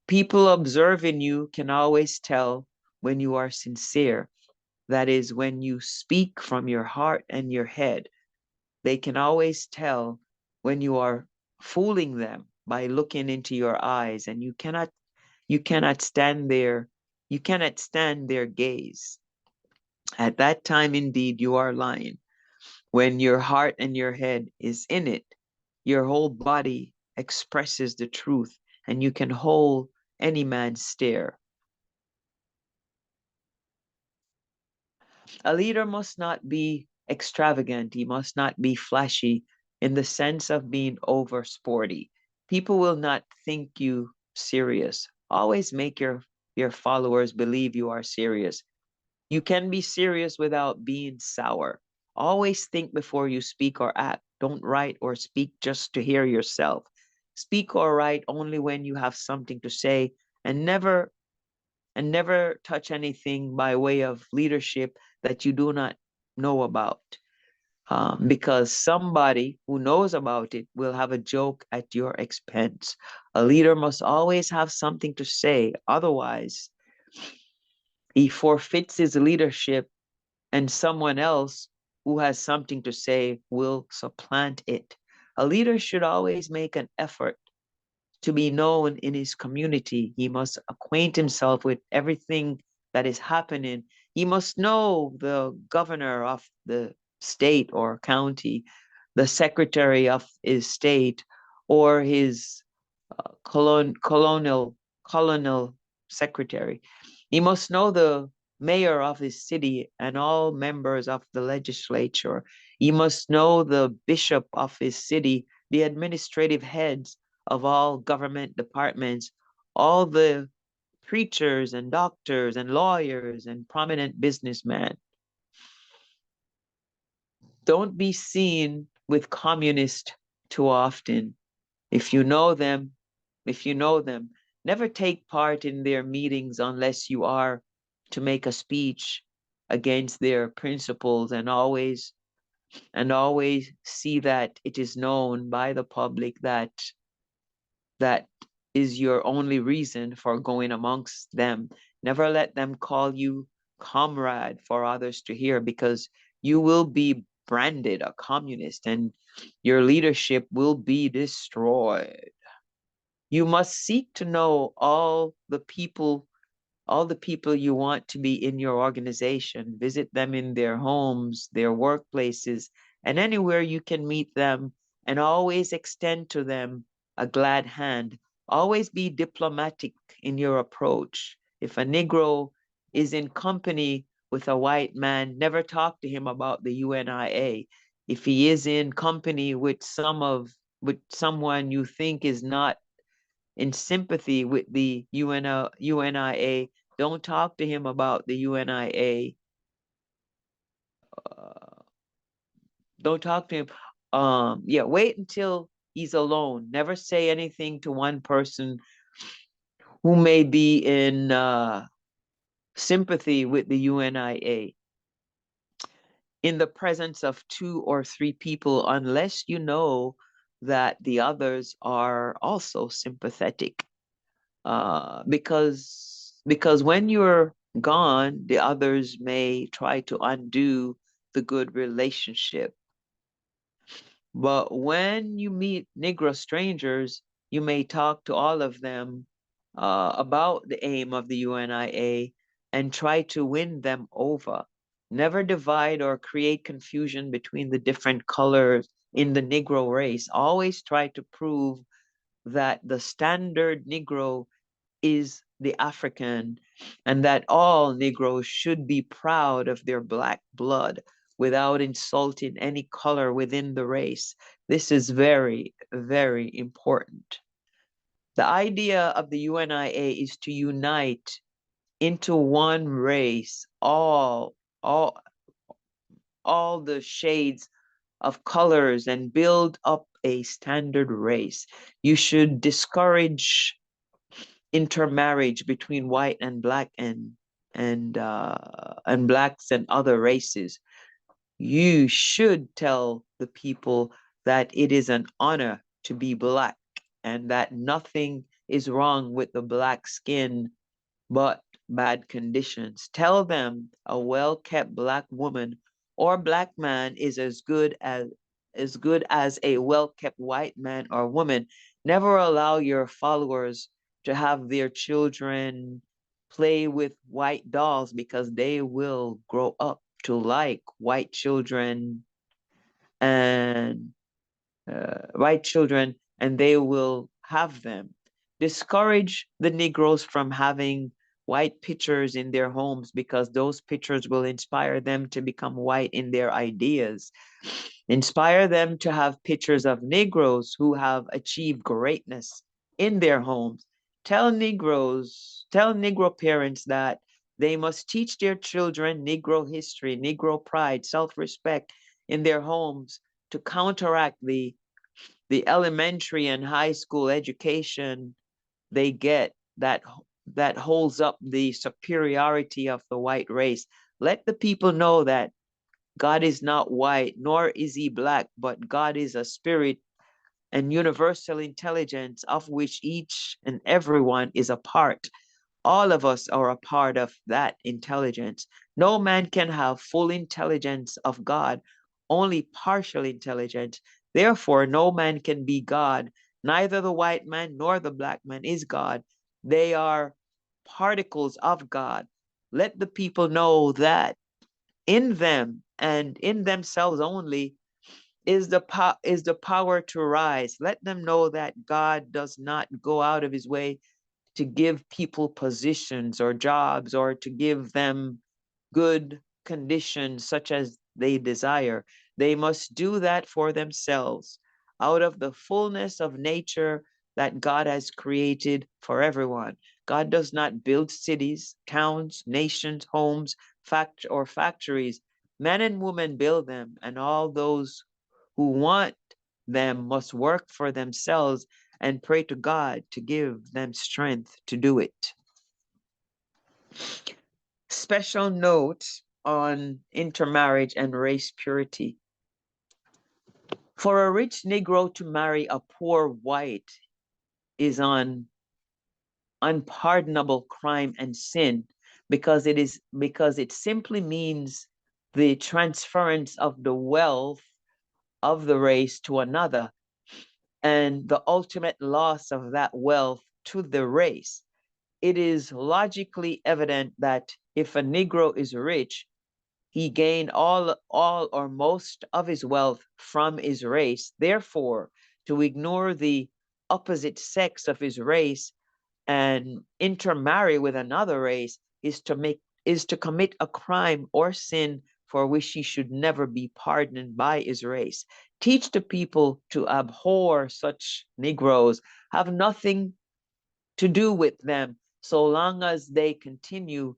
People observing you can always tell when you are sincere. That is, when you speak from your heart and your head. They can always tell when you are fooling them by looking into your eyes, and you cannot stand their gaze. At that time, indeed, you are lying. When your heart and your head is in it, your whole body expresses the truth, and you can hold any man's stare. A leader must not be extravagant. He must not be flashy in the sense of being over sporty. People will not think you serious. Always make your followers believe you are serious. You can be serious without being sour. Always think before you speak or act. Don't write or speak just to hear yourself. Speak or write only when you have something to say, and never touch anything by way of leadership that you do not know about. Because somebody who knows about it will have a joke at your expense. A leader must always have something to say, otherwise, he forfeits his leadership, and someone else who has something to say will supplant it. A leader should always make an effort to be known in his community. He must acquaint himself with everything that is happening. He must know the governor of the state or county, the secretary of his state, or his colonel secretary. He must know the mayor of his city and all members of the legislature. He must know the bishop of his city, the administrative heads of all government departments, all the preachers and doctors and lawyers and prominent businessmen. Don't be seen with communists too often. If you know them, if you know them, never take part in their meetings unless you are to make a speech against their principles, and always see that it is known by the public that that is your only reason for going amongst them. Never let them call you comrade for others to hear, because you will be branded a communist and your leadership will be destroyed. You must seek to know all the people you want to be in your organization. Visit them in their homes, their workplaces, and anywhere you can meet them, and always extend to them a glad hand. Always be diplomatic in your approach. If a Negro is in company with a white man, never talk to him about the UNIA. If he is in company with someone you think is not in sympathy with the UNIA, don't talk to him about the UNIA. Uh, don't talk to him. Yeah, wait until he's alone. Never say anything to one person who may be in sympathy with the UNIA in the presence of 2 or 3 people, unless you know that the others are also sympathetic. Because when you're gone, the others may try to undo the good relationship. But when you meet Negro strangers, you may talk to all of them about the aim of the UNIA and try to win them over. Never divide or create confusion between the different colors in the Negro race. Always try to prove that the standard Negro is the African, and that all Negroes should be proud of their black blood without insulting any color within the race. This is very, very important. The idea of the UNIA is to unite into one race all all the shades of colors and build up a standard race. You should discourage intermarriage between white and black and blacks and other races. You should tell the people that it is an honor to be black and that nothing is wrong with the black skin but bad conditions. Tell them a well-kept black woman or black man is as good as a well-kept white man or woman. Never allow your followers to have their children play with white dolls because they will grow up to like white children and white children, and they will have them. Discourage the Negroes from having white pictures in their homes because those pictures will inspire them to become white in their ideas. Inspire them to have pictures of Negroes who have achieved greatness in their homes. Tell Negro parents that they must teach their children Negro history, Negro pride, self-respect in their homes to counteract the elementary and high school education they get that holds up the superiority of the white race. Let the people know that God is not white, nor is he black, but God is a spirit and universal intelligence of which each and everyone is a part. All of us are a part of that intelligence. No man can have full intelligence of God, only partial intelligence. Therefore, no man can be God. Neither the white man nor the black man is God. They are particles of God. Let the people know that in them and in themselves only is the power to rise. Let them know that God does not go out of his way to give people positions or jobs or to give them good conditions such as they desire. They must do that for themselves out of the fullness of nature that God has created for everyone. God does not build cities, towns, nations, homes, factories. Men and women build them, and all those who want them must work for themselves and pray to God to give them strength to do it. Special note on intermarriage and race purity. For a rich Negro to marry a poor white is an unpardonable crime and sin because it simply means the transference of the wealth of the race to another and the ultimate loss of that wealth to the race. It is logically evident that if a Negro is rich, he gained all or most of his wealth from his race. Therefore, to ignore the opposite sex of his race and intermarry with another race is to commit a crime or sin for which he should never be pardoned by his race. Teach the people to abhor such Negroes, have nothing to do with them so long as they continue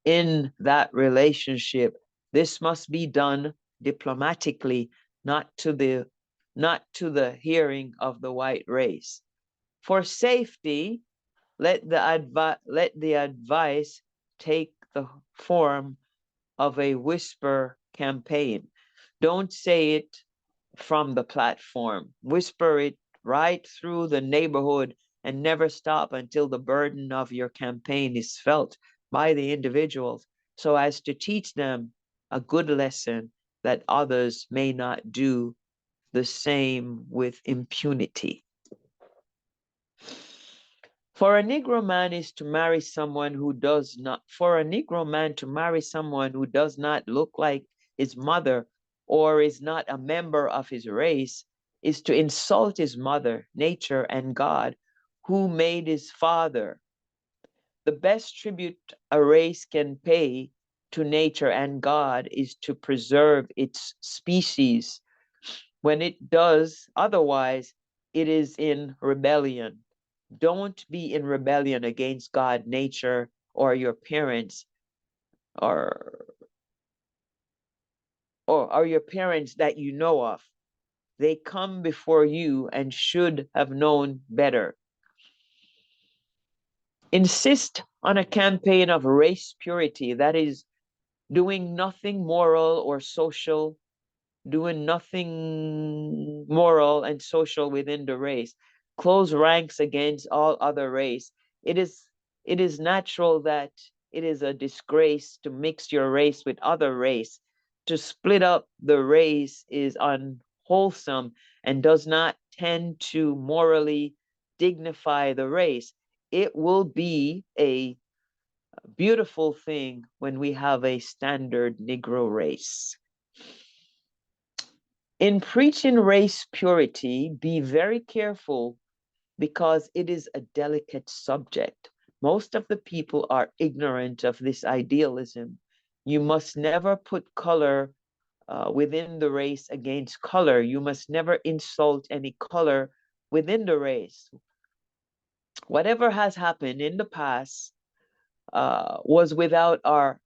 in that relationship. This must be done diplomatically, not to the hearing of the white race. For safety, let the advice take the form of a whisper campaign. Don't say it from the platform. Whisper it right through the neighborhood and never stop until the burden of your campaign is felt by the individuals so as to teach them a good lesson that others may not do the same with impunity. For a Negro man to marry someone who does not look like his mother or is not a member of his race is to insult his mother, nature, and God, who made his father. The best tribute a race can pay to nature and God is to preserve its species. When it does otherwise, it is in rebellion. Don't be in rebellion against God, nature, or your parents, or or are your parents that you know of. They come before you and should have known better. Insist on a campaign of race purity, that is, doing nothing moral or social, doing nothing moral and social within the race. Close ranks against all other race. It is natural that it is a disgrace to mix your race with other race. To split up the race is unwholesome and does not tend to morally dignify the race. It will be a beautiful thing when we have a standard Negro race. In preaching race purity, be very careful because it is a delicate subject. Most of the people are ignorant of this idealism. You must never put color within the race against color. You must never insult any color within the race. Whatever has happened in the past was without our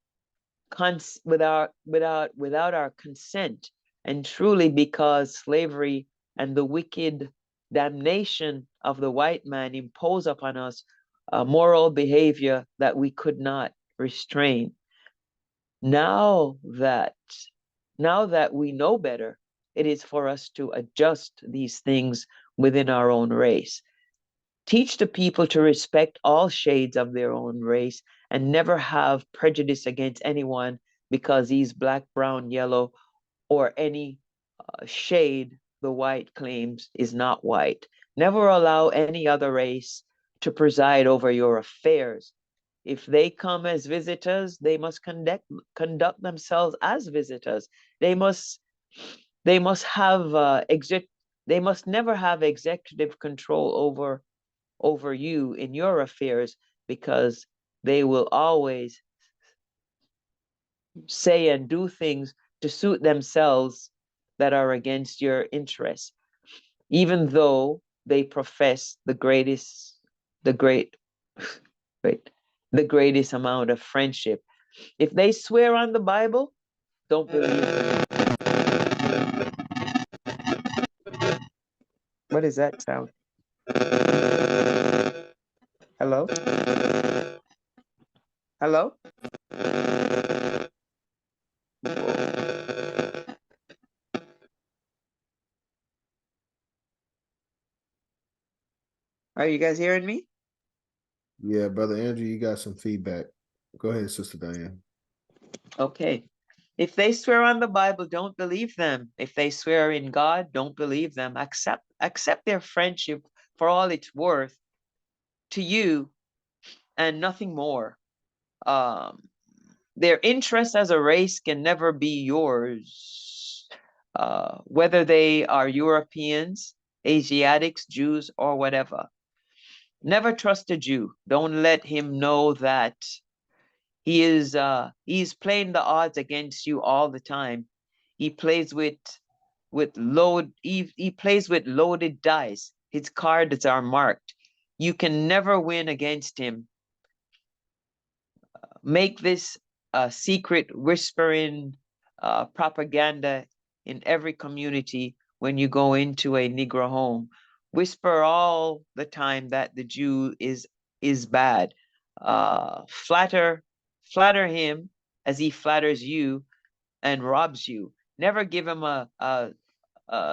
without our consent, and truly because slavery and the wicked damnation of the white man impose upon us a moral behavior that we could not restrain. Now that we know better, it is for us to adjust these things within our own race. Teach the people to respect all shades of their own race and never have prejudice against anyone because he's black, brown, yellow, or any shade the white claims is not white. Never allow any other race to preside over your affairs. If they come as visitors, they must conduct themselves as visitors. They must have they must never have executive control over you in your affairs, because they will always say and do things to suit themselves that are against your interests, even though they profess the greatest amount of friendship. If they swear on the Bible, don't believe them. What is that sound? Hello? Hello? Are you guys hearing me? Yeah, Brother Andrew, you got some feedback. Go ahead, Sister Diane. Okay. If they swear on the Bible, don't believe them. If they swear in God, don't believe them. Accept their friendship for all it's worth to you and nothing more. Their interest as a race can never be yours, whether they are Europeans, Asiatics, Jews, or whatever. Never trust a Jew. Don't let him know that he's playing the odds against you all the time. He plays with he plays with loaded dice. His cards are marked. You can never win against him. Make this secret whispering propaganda in every community when you go into a Negro home. Whisper all the time that the Jew is bad. Flatter him as he flatters you and robs you. Never give him a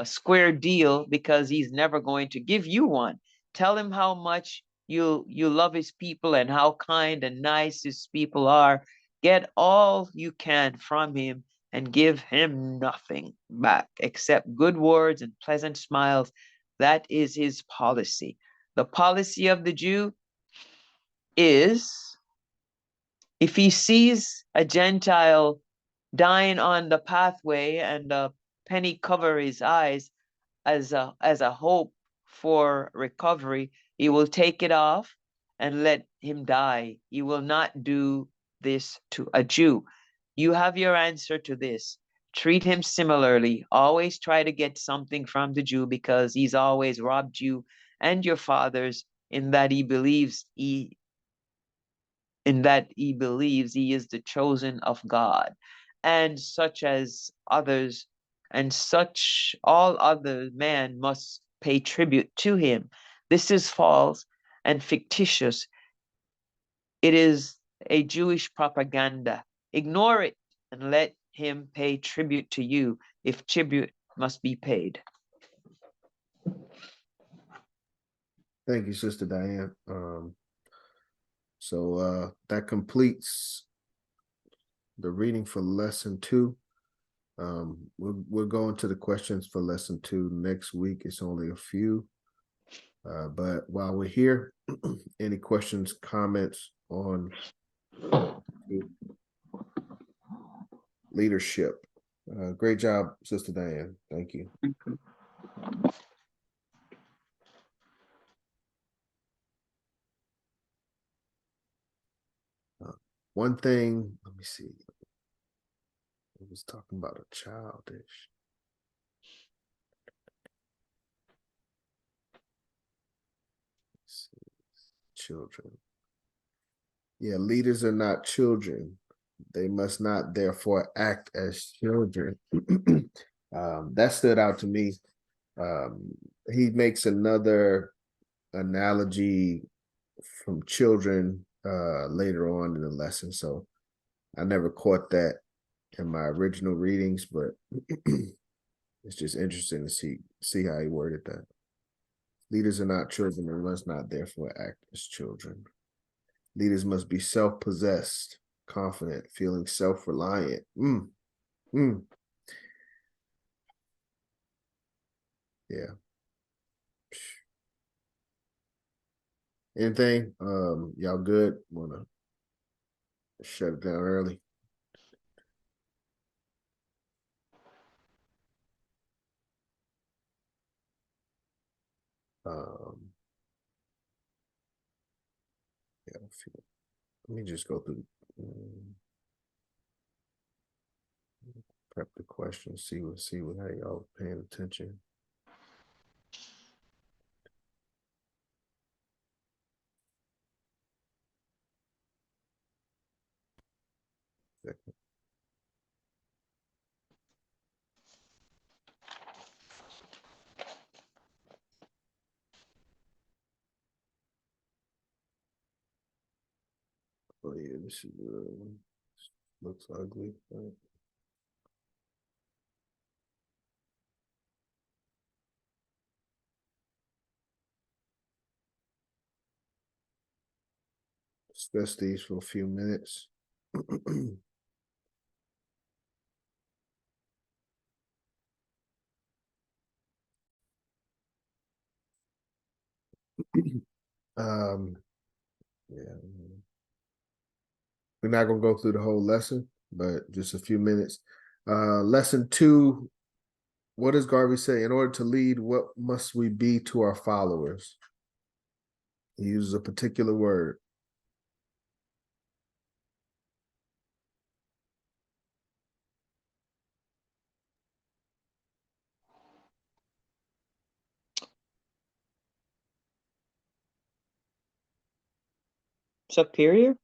square deal, because he's never going to give you one. Tell him how much you love his people and how kind and nice his people are. Get all you can from him and give him nothing back except good words and pleasant smiles. That is his policy. The policy of the Jew is, if he sees a Gentile dying on the pathway and a penny cover his eyes as a hope for recovery, he will take it off and let him die. He will not do this to a Jew. You have your answer to this. Treat him similarly. Always try to get something from the Jew, because he's always robbed you and your fathers, in that he believes he is the chosen of God. and such as others, and such all other man must pay tribute to him. This is false and fictitious. It is a Jewish propaganda. Ignore it and let him pay tribute to you if tribute must be paid. Thank you, Sister Diane. So that completes the reading for lesson 2. We're going to the questions for lesson 2 next week. It's only a few. But while we're here, any questions, comments on leadership? Great job, Sister Diane. Thank you. One thing, let me see. I was talking about a childish. Children. Yeah, leaders are not children. They must not therefore act as children. That stood out to me. He makes another analogy from children later on in the lesson. So I never caught that in my original readings, but it's just interesting to see how he worded that. Leaders are not children and must not therefore act as children. Leaders must be self-possessed, confident, feeling self-reliant. Yeah. Anything? Y'all good? Wanna shut it down early? Yeah, let me just go through prep the questions, see what how y'all paying attention. Oh yeah, this is looks ugly. Right? Discuss these for a few minutes. Yeah, we're not gonna go through the whole lesson, but just a few minutes. Lesson 2. What does Garvey say? In order to lead, what must we be to our followers? He uses a particular word. Superior?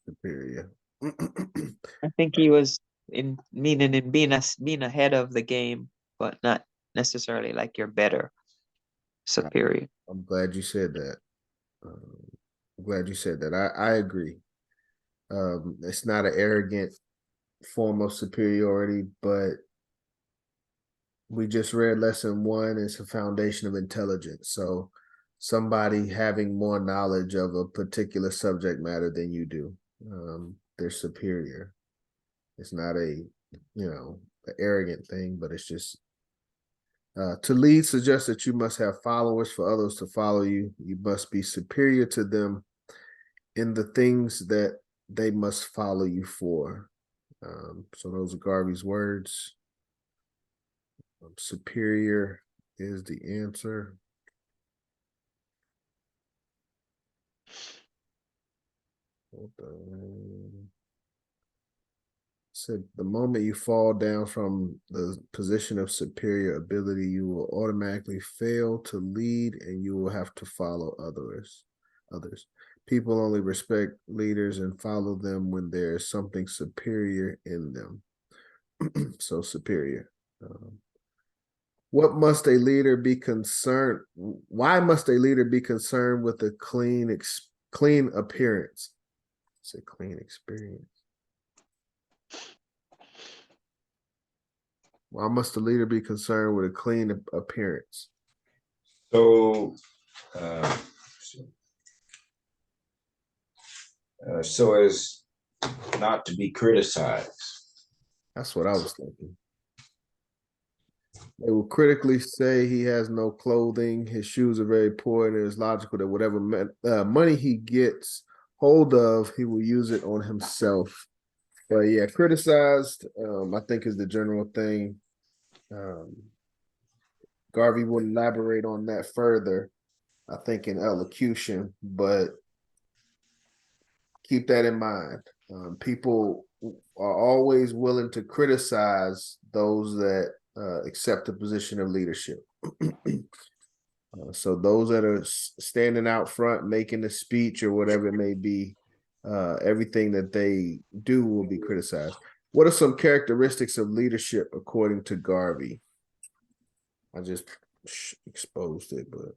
Superior. I think he was in meaning in being ahead of the game, but not necessarily like you're better. Superior. I'm glad you said that. I'm glad you said that. I agree. It's not an arrogant form of superiority, but we just read lesson 1. It's a foundation of intelligence. So somebody having more knowledge of a particular subject matter than you do, they're superior. It's not a, an arrogant thing, but it's just to lead suggests that you must have followers for others to follow you. You must be superior to them in the things that they must follow you for. So those are Garvey's words. Superior is the answer. Said the moment you fall down from the position of superior ability, you will automatically fail to lead and you will have to follow others. People only respect leaders and follow them when there is something superior in them. So superior. What must a leader be concerned? Why must a leader be concerned with a clean appearance? It's a clean experience. Why must the leader be concerned with a clean appearance? So, so as not to be criticized. That's what I was thinking. They will critically say he has no clothing, his shoes are very poor, and it is logical that whatever money he gets hold of, he will use it on himself. But yeah, criticized, I think is the general thing. Garvey would elaborate on that further, I think, in elocution, but keep that in mind. People are always willing to criticize those that accept a position of leadership. So those that are standing out front, making the speech or whatever it may be, everything that they do will be criticized. What are some characteristics of leadership according to Garvey? I just exposed it, but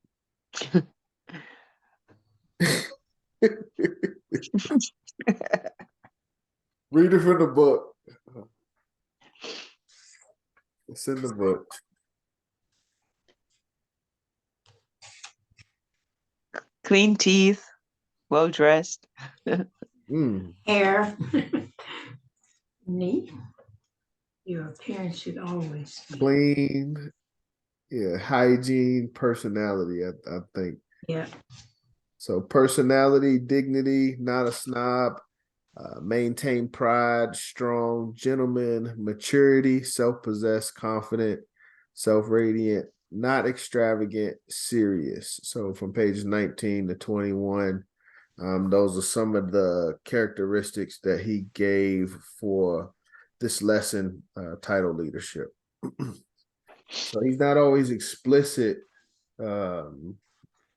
read it from the book. It's in the book. Clean teeth, well dressed. Hair. Neat. Your appearance should always be Clean, yeah, hygiene, personality, I think. Yeah. So personality, dignity, not a snob, maintain pride, strong, gentleman, maturity, self-possessed, confident, self-radiant, not extravagant, serious. So from pages 19 to 21, those are some of the characteristics that he gave for this lesson titled Leadership. So he's not always explicit, but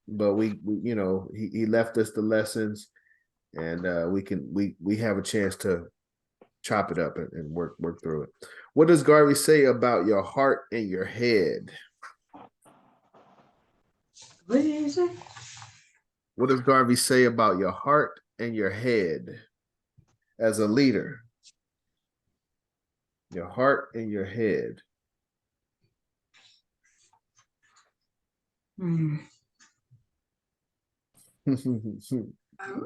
we you know, he left us the lessons, and we have a chance to chop it up and work through it. What does Garvey say about your heart and your head? What is it? What does Garvey say about your heart and your head as a leader? Your heart and your head.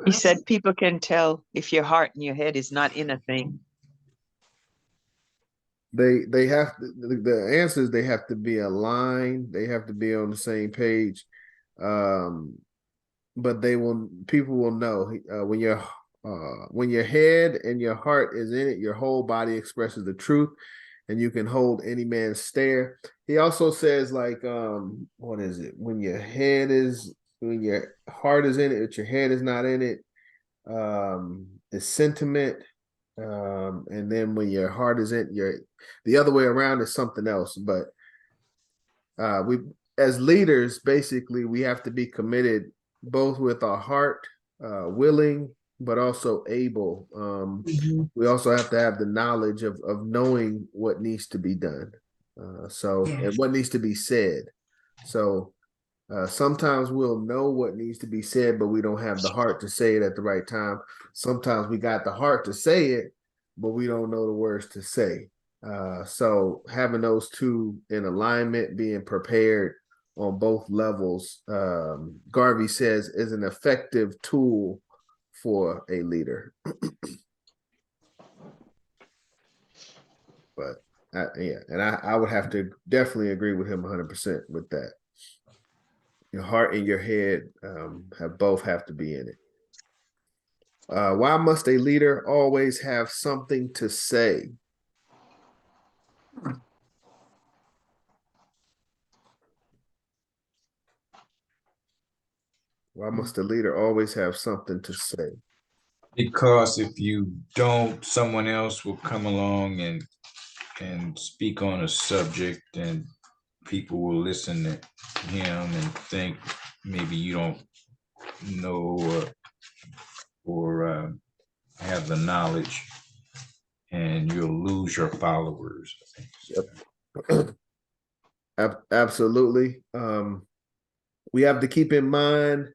He said people can tell if your heart and your head is not in a thing. They have to, the answers, they have to be aligned, they have to be on the same page. But people will know when your head and your heart is in it, your whole body expresses the truth, and you can hold any man's stare. He also says, like, what is it? When your heart is in it, but your head is not in it, it's sentiment. And then when your heart is in the other way around is something else. But we, as leaders, basically, we have to be committed both with our heart, willing, but also able. We also have to have the knowledge of knowing what needs to be done. And what needs to be said. So sometimes we'll know what needs to be said, but we don't have the heart to say it at the right time. Sometimes we got the heart to say it, but we don't know the words to say. So having those two in alignment, being prepared on both levels, Garvey says, is an effective tool for a leader. But I would have to definitely agree with him 100% with that. Your heart and your head both have to be in it. Why must a leader always have something to say? Why must a leader always have something to say? Because if you don't, someone else will come along and speak on a subject, and people will listen to him and think maybe you don't know have the knowledge, and you'll lose your followers, I think. Absolutely. We have to keep in mind,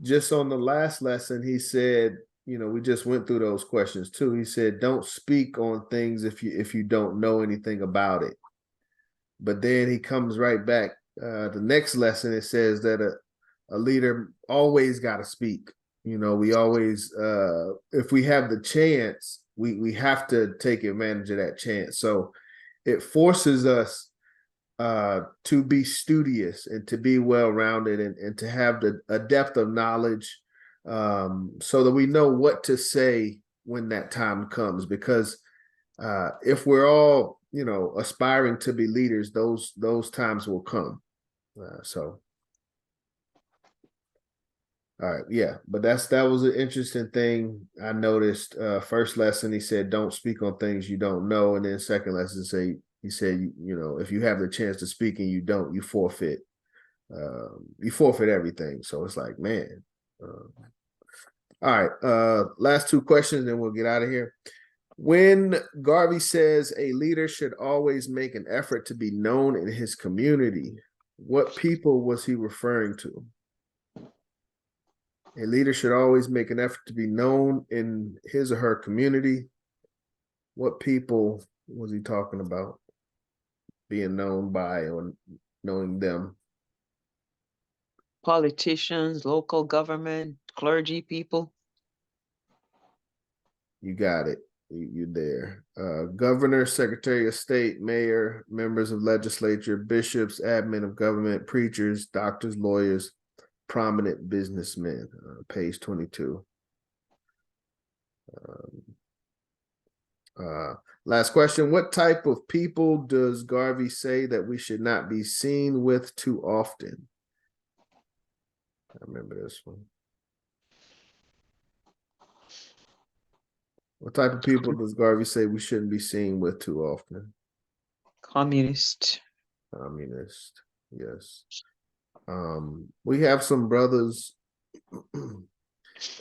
just on the last lesson, he said, you know, we just went through those questions too. He said, don't speak on things if you don't know anything about it. But then he comes right back. The next lesson, it says that a leader always got to speak. You know, we always, if we have the chance, we have to take advantage of that chance. So it forces us to be studious and to be well-rounded and to have a depth of knowledge, so that we know what to say when that time comes. Because if we're all, you know, aspiring to be leaders, those times will come. So, all right, yeah, but that was an interesting thing I noticed. First lesson, he said, don't speak on things you don't know. And then second lesson, he said, you know, if you have the chance to speak and you don't, you forfeit. You forfeit everything. So it's like, man. All right, last two questions, then we'll get out of here. When Garvey says a leader should always make an effort to be known in his community, what people was he referring to? A leader should always make an effort to be known in his or her community. What people was he talking about being known by or knowing them? Politicians, local government, clergy people. You got it. You're there. Governor, Secretary of State, mayor, members of legislature, bishops, admin of government, preachers, doctors, lawyers, prominent businessmen. Page 22. Last question. What type of people does Garvey say that we should not be seen with too often? I remember this one. What type of people does Garvey say we shouldn't be seen with too often? Communist. Communist, yes. We have some brothers,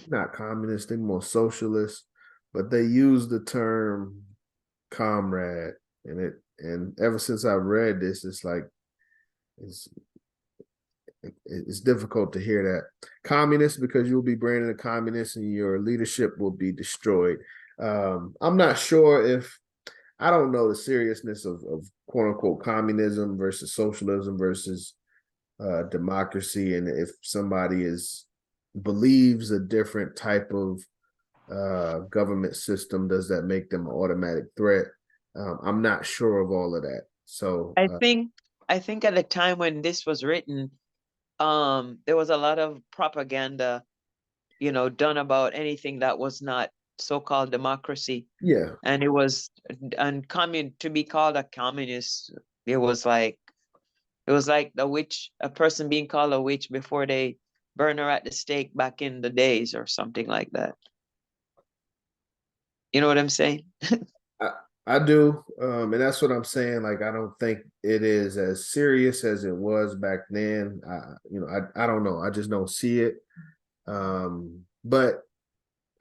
not communist, they're more socialist, but they use the term comrade, and ever since I've read this, it's like it's difficult to hear that. Communist, because you'll be branded a communist and your leadership will be destroyed. I'm not sure if, I don't know the seriousness of quote unquote communism versus socialism versus democracy, and if somebody believes a different type of government system, does that make them an automatic threat? I'm not sure of all of that. So I think at the time when this was written, there was a lot of propaganda, you know, done about anything that was not so-called democracy. yeah, And to be called a communist, it was like the witch, a person being called a witch before they burn her at the stake back in the days or something like that. You know what I'm saying? I do, and that's what I'm saying. Like, I don't think it is as serious as it was back then. I don't know. I just don't see it. But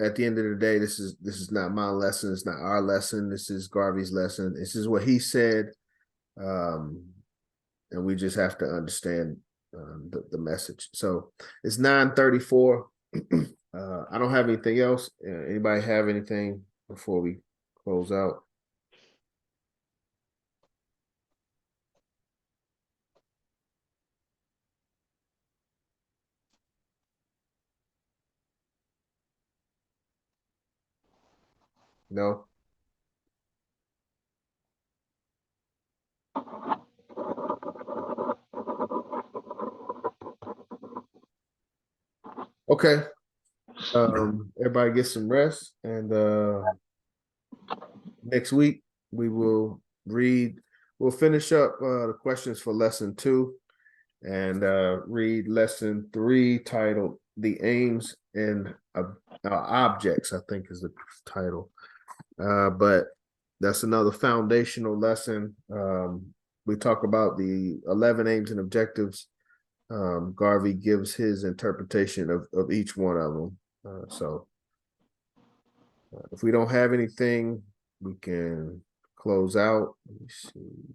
at the end of the day, this is not my lesson. It's not our lesson. This is Garvey's lesson. This is what he said, and we just have to understand the message. So it's 9:34. I don't have anything else. Anybody have anything before we close out? No. Okay. Everybody get some rest, and next week we will we'll finish up the questions for lesson 2 and read lesson 3 titled The Aims and Objects, I think is the title. But that's another foundational lesson. We talk about the 11 aims and objectives. Garvey gives his interpretation of each one of them. So If we don't have anything, we can close out. Let me see.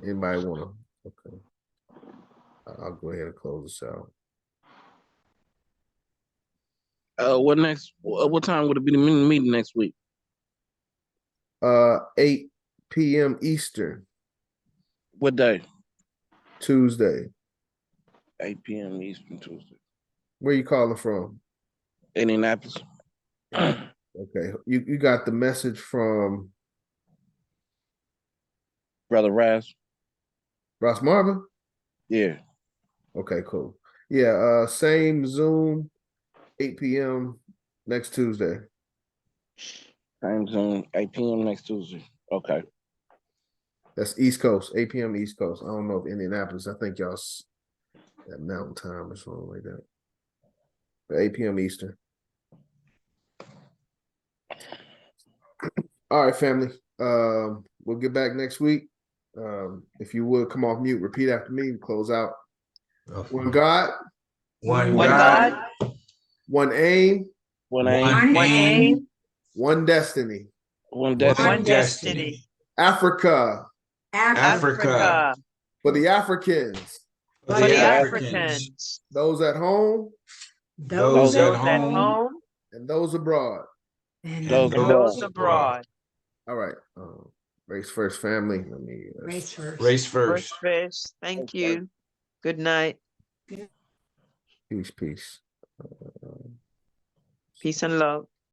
Anybody wanna? Okay. I'll go ahead and close this out. What next? What time would it be the meeting next week? 8 p.m. Eastern, What day? Tuesday. 8 p.m. Eastern Tuesday. Where you calling from? Indianapolis. Okay, you got the message from Brother Raz. Ross Marvin? Yeah. Okay, cool. Yeah, same Zoom, 8 p.m. next Tuesday. Time zone, 8 p.m. next Tuesday. Okay. That's East Coast, 8 p.m. East Coast. I don't know if Indianapolis, I think y'all at Mountain Time or something like that. But 8 p.m. Eastern. All right, family. We'll get back next week. If you would come off mute, repeat after me, close out. One God, One One God, God, one aim, One one aim, one aim, one destiny. one one destiny. one destiny. Africa Africa, for the Africans, for For the the Africans, Africans, those at home those at those at home, home, and those abroad. And Those and those abroad. All right. Race first, family. Let me race first. race First first. fish, thank you. Good night. peace. Peace and love.